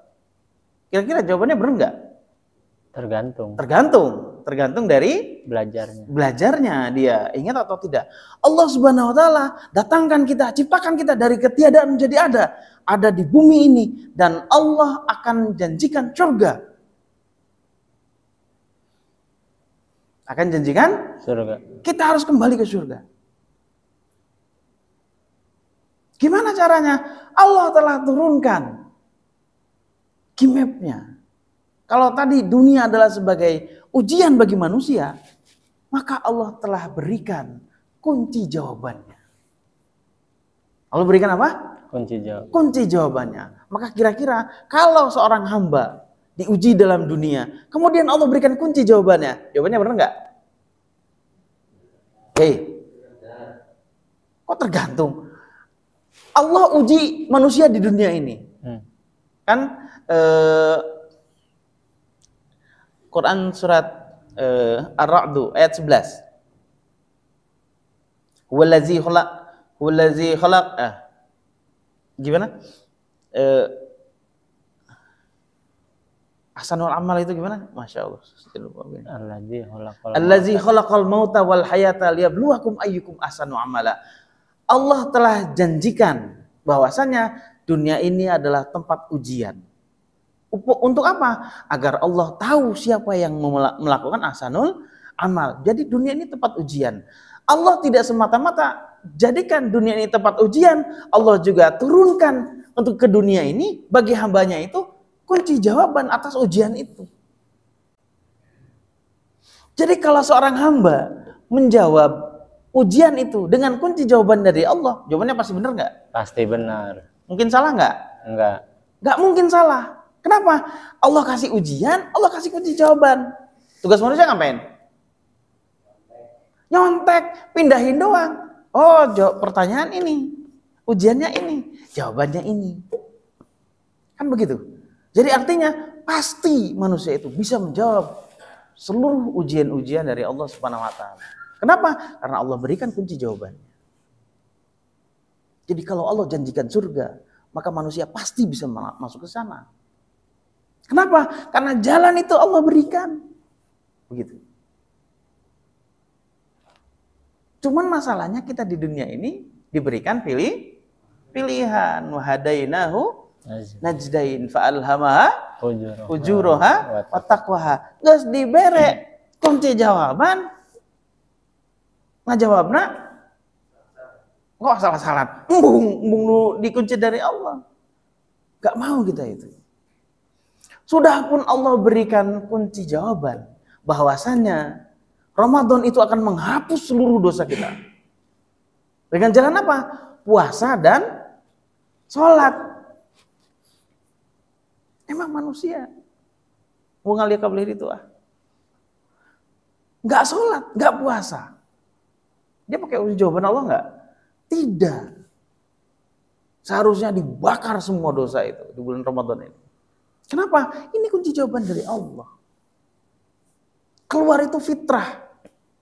Speaker 1: Kira-kira jawabannya benar nggak? Tergantung dari belajarnya dia. Ingat atau tidak? Allah Subhanahu wa taala datangkan kita, ciptakan kita dari ketiadaan menjadi ada di bumi ini, dan Allah akan janjikan surga. Akan janjikan surga. Kita harus kembali ke surga. Gimana caranya? Allah telah turunkan Gmap-nya. Kalau tadi dunia adalah sebagai ujian bagi manusia, maka Allah telah berikan kunci jawabannya. Allah berikan apa? Kunci jawabannya. Maka kira-kira kalau seorang hamba diuji dalam dunia, kemudian Allah berikan kunci jawabannya, jawabannya benar nggak? Kok tergantung? Allah uji manusia di dunia ini. Kan Quran surat Ar-Ra'd ayat 11. Huwallazi khalaq gimana? Ahsanul amal itu gimana? Masya Allah. Allazi khalaqal mauta wal hayata liyabluwakum ayyukum ahsanu amala. Allah telah janjikan bahwasanya dunia ini adalah tempat ujian. Untuk apa? Agar Allah tahu siapa yang melakukan ahsanul amal. Jadi dunia ini tempat ujian. Allah tidak semata-mata jadikan dunia ini tempat ujian. Allah juga turunkan untuk ke dunia ini bagi hambanya itu kunci jawaban atas ujian itu. Jadi kalau seorang hamba menjawab ujian itu dengan kunci jawaban dari Allah, jawabannya pasti benar nggak?
Speaker 2: Pasti benar.
Speaker 1: Mungkin salah nggak?
Speaker 2: Enggak.
Speaker 1: Nggak mungkin salah. Kenapa? Allah kasih ujian, Allah kasih kunci jawaban. Tugas manusia ngapain? Nyontek, pindahin doang. Oh, jawab pertanyaan ini, ujiannya ini, jawabannya ini. Kan begitu. Jadi artinya pasti manusia itu bisa menjawab seluruh ujian-ujian dari Allah Subhanahu wa taala. Kenapa? Karena Allah berikan kunci jawabannya. Jadi kalau Allah janjikan surga, maka manusia pasti bisa masuk ke sana. Kenapa? Karena jalan itu Allah berikan. Begitu. Cuman masalahnya kita di dunia ini diberikan pilihan. Wahadainahu najdain fa'alhamaha ujuraha wa taqwaha. Geus dibere kunci jawaban. Ngajawabna kok salah-salah. Embung dikunci dari Allah. Gak mau kita itu. Sudah pun Allah berikan kunci jawaban bahwasannya Ramadan itu akan menghapus seluruh dosa kita. Dengan jalan apa? Puasa dan sholat. Emang manusia mau ngalir kablir itu nggak sholat, nggak puasa. Dia pakai kunci jawaban Allah nggak? Tidak. Seharusnya dibakar semua dosa itu di bulan Ramadan ini. Kenapa? Ini kunci jawaban dari Allah. Keluar itu fitrah.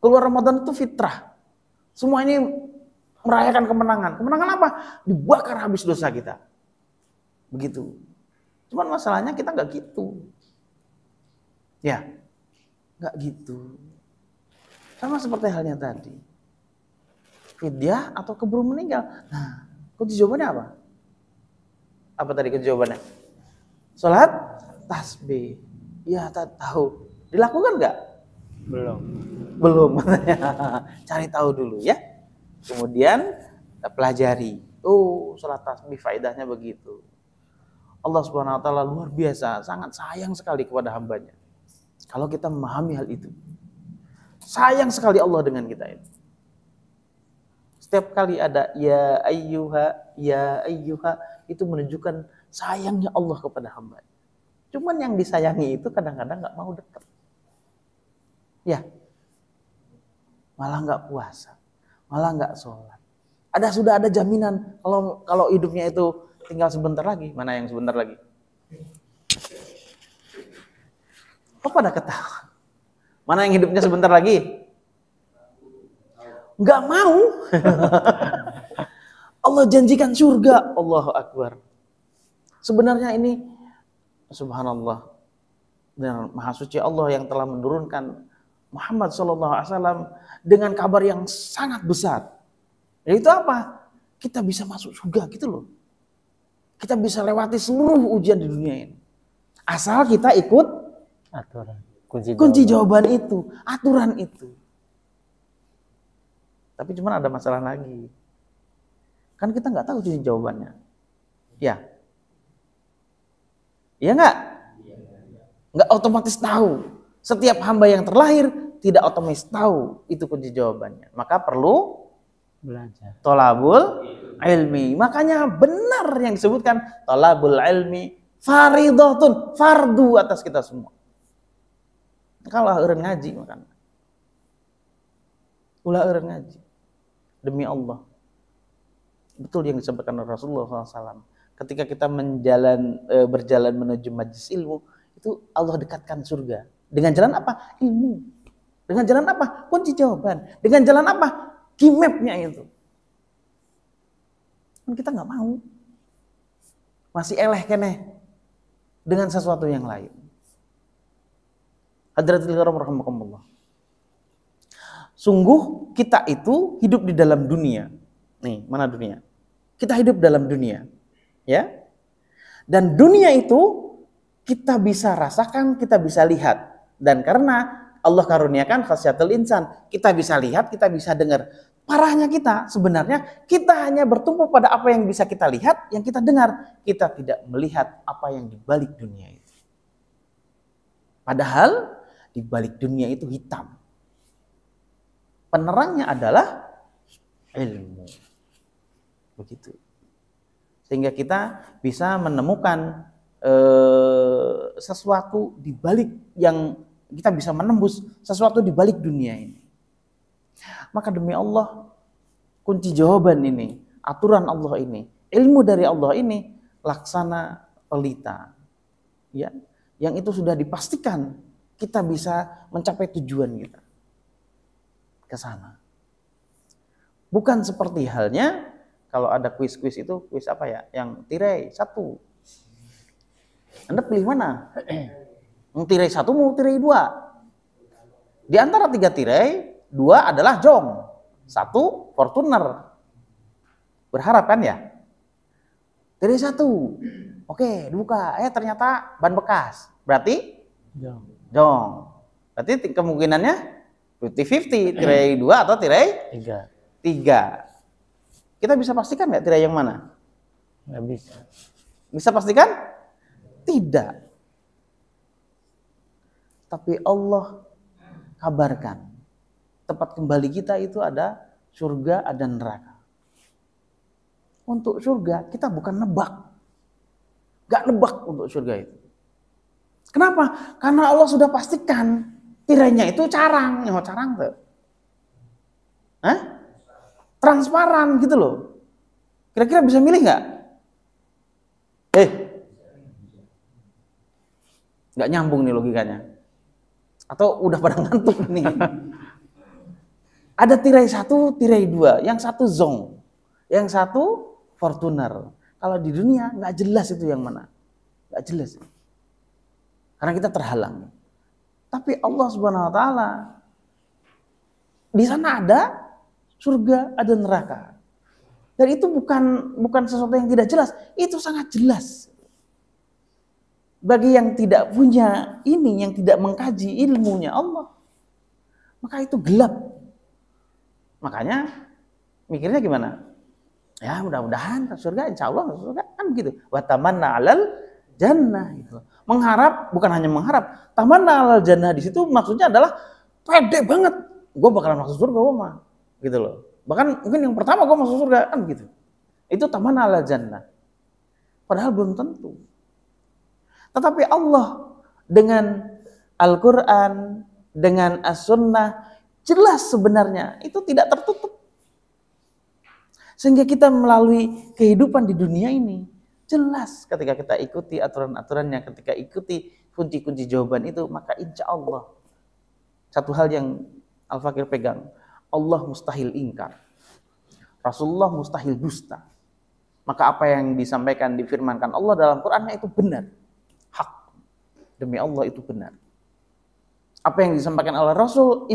Speaker 1: Keluar Ramadan itu fitrah. Semua ini merayakan kemenangan. Kemenangan apa? Dibakar habis dosa kita. Begitu. Cuman masalahnya kita nggak gitu. Ya, nggak gitu. Sama seperti halnya tadi. Fidyah atau keburu meninggal. Nah, kunci jawabannya apa? Apa tadi kunci jawabannya? Sholat, tasbih. Ya, tak tahu. Dilakukan nggak? Belum. Cari tahu dulu ya. Kemudian kita pelajari. Oh, sholat tasbih faedahnya begitu. Allah Subhanahu wa taala luar biasa, sangat sayang sekali kepada hambanya. Kalau kita memahami hal itu. Sayang sekali Allah dengan kita itu. Setiap kali ada ya ayyuha itu menunjukkan sayangnya Allah kepada hamba. Cuman yang disayangi itu kadang-kadang nggak mau dekat. Ya, malah nggak puasa, malah nggak sholat. Sudah ada jaminan kalau hidupnya itu tinggal sebentar lagi. Mana yang sebentar lagi? Kok pada ketawa? Mana yang hidupnya sebentar lagi? Nggak mau. Allah janjikan surga. Allahu Akbar. Sebenarnya ini subhanallah, dan maha suci Allah yang telah menurunkan Muhammad SAW dengan kabar yang sangat besar. Yaitu apa? Kita bisa masuk surga gitu loh. Kita bisa lewati seluruh ujian di dunia ini. Asal kita ikut
Speaker 2: aturan.
Speaker 1: Kunci jawaban itu, aturan itu. Tapi cuma ada masalah lagi. Kan kita nggak tahu kunci jawabannya. Ya. Iya nggak? Nggak otomatis tahu. Setiap hamba yang terlahir tidak otomatis tahu itu kunci jawabannya. Maka perlu
Speaker 2: Belajar.
Speaker 1: tolabul ilmi. Makanya benar yang disebutkan tolabul ilmi faridatun, fardu atas kita semua. Kalau eureun ngaji makan. Ulah eureun ngaji. Demi Allah. Betul yang disampaikan Rasulullah SAW. Ketika kita berjalan menuju majlis ilmu, itu Allah dekatkan surga. Dengan jalan apa? Ilmu. Dengan jalan apa? Kunci jawaban. Dengan jalan apa? Key map-nya itu. Kita nggak mau. Masih eleh keneh dengan sesuatu yang lain. Hadratil kiram rahimakumullah. Sungguh kita itu hidup di dalam dunia. Nih, mana dunia? Kita hidup dalam dunia. Ya. Dan dunia itu kita bisa rasakan, kita bisa lihat. Dan karena Allah karuniakan khasyatul insan, kita bisa lihat, kita bisa dengar. Parahnya kita sebenarnya kita hanya bertumpu pada apa yang bisa kita lihat, yang kita dengar. Kita tidak melihat apa yang di balik dunia itu. Padahal di balik dunia itu hitam. Penerangnya adalah ilmu. Begitu. Sehingga kita bisa menemukan sesuatu di balik yang kita bisa menembus sesuatu di balik dunia ini. Maka demi Allah, kunci jawaban ini, aturan Allah ini, ilmu dari Allah ini laksana pelita. Ya, yang itu sudah dipastikan kita bisa mencapai tujuan kita ke sana. Bukan seperti halnya kalau ada kuis-kuis itu, kuis apa ya? Yang tirai 1. Anda pilih mana? Mau tirai 1, mau tirai 2. Di antara 3 tirai, 2 adalah jong, 1 Fortuner. Berharap kan ya? Tirai 1. Oke, dibuka. Ternyata ban bekas. Berarti jong. Berarti kemungkinannya 50-50, tirai 2 atau tirai 3. Kita bisa pastikan nggak tirai yang mana?
Speaker 2: Nggak bisa.
Speaker 1: Bisa pastikan? Tidak. Tapi Allah kabarkan tempat kembali kita itu ada surga, ada neraka. Untuk surga kita bukan nebak. Gak nebak untuk surga itu. Kenapa? Karena Allah sudah pastikan tirainya itu carang. Yang carang tuh. Transparan gitu loh. Kira-kira bisa milih nggak? Nggak nyambung nih logikanya. Atau udah pada ngantuk nih. Ada tirai 1, tirai 2. Yang 1 zong. Yang 1 Fortuner. Kalau di dunia nggak jelas itu yang mana. Nggak jelas. Karena kita terhalang. Tapi Allah Subhanahu Wa Taala di sana ada surga, ada neraka. Dan itu bukan sesuatu yang tidak jelas, itu sangat jelas. Bagi yang tidak punya ini, yang tidak mengkaji ilmunya Allah, maka itu gelap. Makanya mikirnya gimana? Ya mudah-mudahan surga, insya Allah surga kan begitu. Wa tamanna 'alal jannah gitu. Mengharap, bukan hanya mengharap, tamanna 'alal jannah di situ maksudnya adalah pede banget. Gue bakalan masuk surga gue mah. Gitu loh. Bahkan mungkin yang pertama gue masuk surga kan gitu. Itu tamanna 'alal jannah. Padahal belum tentu. Tetapi Allah dengan Al-Quran, dengan As-Sunnah, jelas sebenarnya itu tidak tertutup. Sehingga kita melalui kehidupan di dunia ini, jelas ketika kita ikuti aturan-aturannya, ketika ikuti kunci-kunci jawaban itu, maka insya Allah. Satu hal yang Al-Fakir pegang, Allah mustahil ingkar. Rasulullah mustahil dusta. Maka apa yang disampaikan, difirmankan Allah dalam Qur'annya itu benar. Hak. Demi Allah itu benar. Apa yang disampaikan oleh Rasul,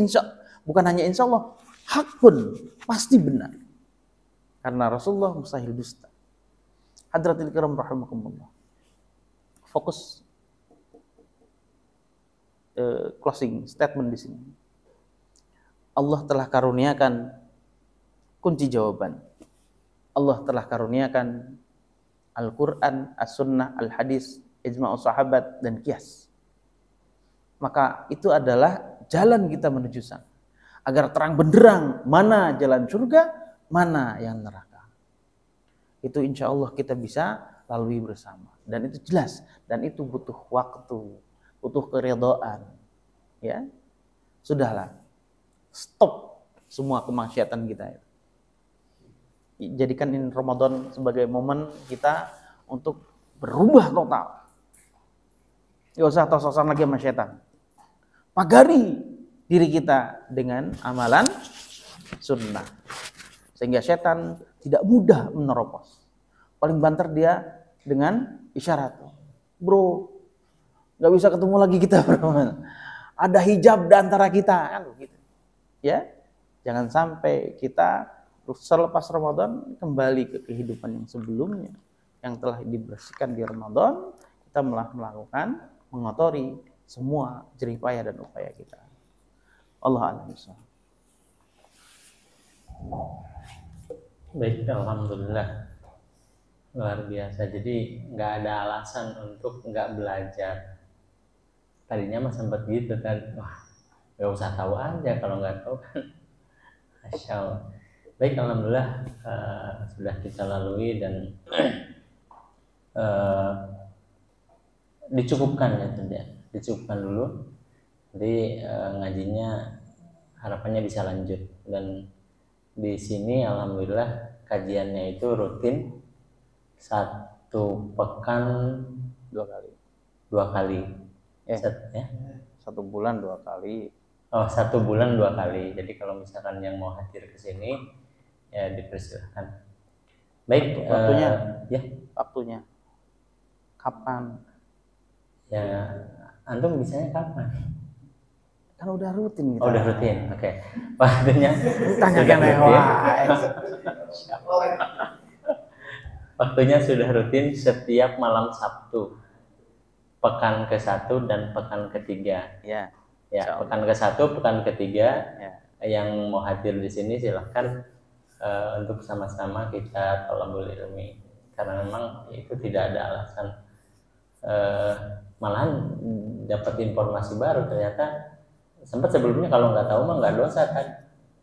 Speaker 1: bukan hanya insya Allah, hak pun pasti benar. Karena Rasulullah mustahil dusta. Hadratil kiram rahimakumullah. Fokus closing statement di sini. Allah telah karuniakan kunci jawaban. Allah telah karuniakan Al-Quran, As-Sunnah, Al-Hadis, Ijma'us Sahabat, dan Qiyas. Maka itu adalah jalan kita menuju sana. Agar terang benderang mana jalan surga, mana yang neraka. Itu insya Allah kita bisa lalui bersama. Dan itu jelas. Dan itu butuh waktu, butuh keridhaan. Ya, sudahlah. Stop semua kemaksiatan kita. Jadikan ini Ramadan sebagai momen kita untuk berubah total. Gak usah tos-tosan lagi sama setan. Pagari diri kita dengan amalan sunnah. Sehingga setan tidak mudah menerobos. Paling banter dia dengan isyarat. Bro, gak bisa ketemu lagi kita. Ada hijab di antara kita. Gitu. Ya, jangan sampai kita selepas Ramadan kembali ke kehidupan yang sebelumnya, yang telah dibersihkan di Ramadan, kita malah melakukan mengotori semua jerih payah dan upaya kita. Allah a'lam bishawab.
Speaker 2: Baik, alhamdulillah, luar biasa. Jadi nggak ada alasan untuk nggak belajar. Tadinya mah sempat gitu kan, wah nggak usah tahu aja, kalau nggak tahu kan. Masya Allah. Baik, alhamdulillah sudah kita lalui dan dicukupkan ya saja, dicukupkan dulu. Jadi ngajinya harapannya bisa lanjut, dan di sini alhamdulillah kajiannya itu rutin 1 pekan 2 kali. Ya.
Speaker 1: 1 bulan 2 kali.
Speaker 2: Oh, 1 bulan 2 kali. Jadi kalau misalkan yang mau hadir ke sini, ya dipersilahkan. Baik,
Speaker 1: waktunya kapan?
Speaker 2: Ya, antum bisanya kapan?
Speaker 1: Kan udah rutin kita.
Speaker 2: Oh, udah rutin. Oke. Waktunya
Speaker 1: tanyakan lewat.
Speaker 2: Waktunya sudah rutin setiap malam Sabtu. Pekan ke-1 dan pekan ke-3.
Speaker 1: Ya.
Speaker 2: Ya, pekan ke-1, pekan ke-3. Ya. Yang mau hadir di sini silahkan untuk sama-sama kita thalabul ilmi, karena memang itu tidak ada alasan. Malahan dapat informasi baru, ternyata sempat sebelumnya kalau nggak tahu mah nggak dosa kan,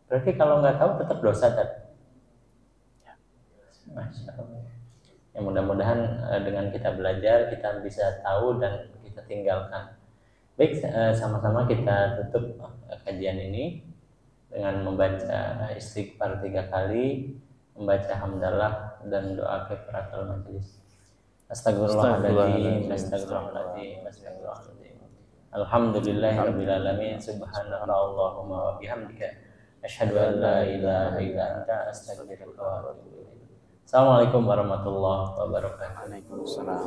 Speaker 2: berarti kalau nggak tahu tetap dosa kan. Masya Allah. Ya, mudah-mudahan dengan kita belajar kita bisa tahu dan kita tinggalkan. Baik, sama-sama kita tutup kajian ini dengan membaca istighfar 3 kali, membaca hamdalah dan doa kafaratul majelis. Astagfirullahaladzim, astagfirullahaladzim, astagfirullahaladzim. Alhamdulillahirabbil alamin, subhanakallahumma wa bihamdika asyhadu an la ilaha illa anta astaghfiruka wa atubu ilaik. Assalamualaikum warahmatullahi wabarakatuh.
Speaker 1: Waalaikumsalam.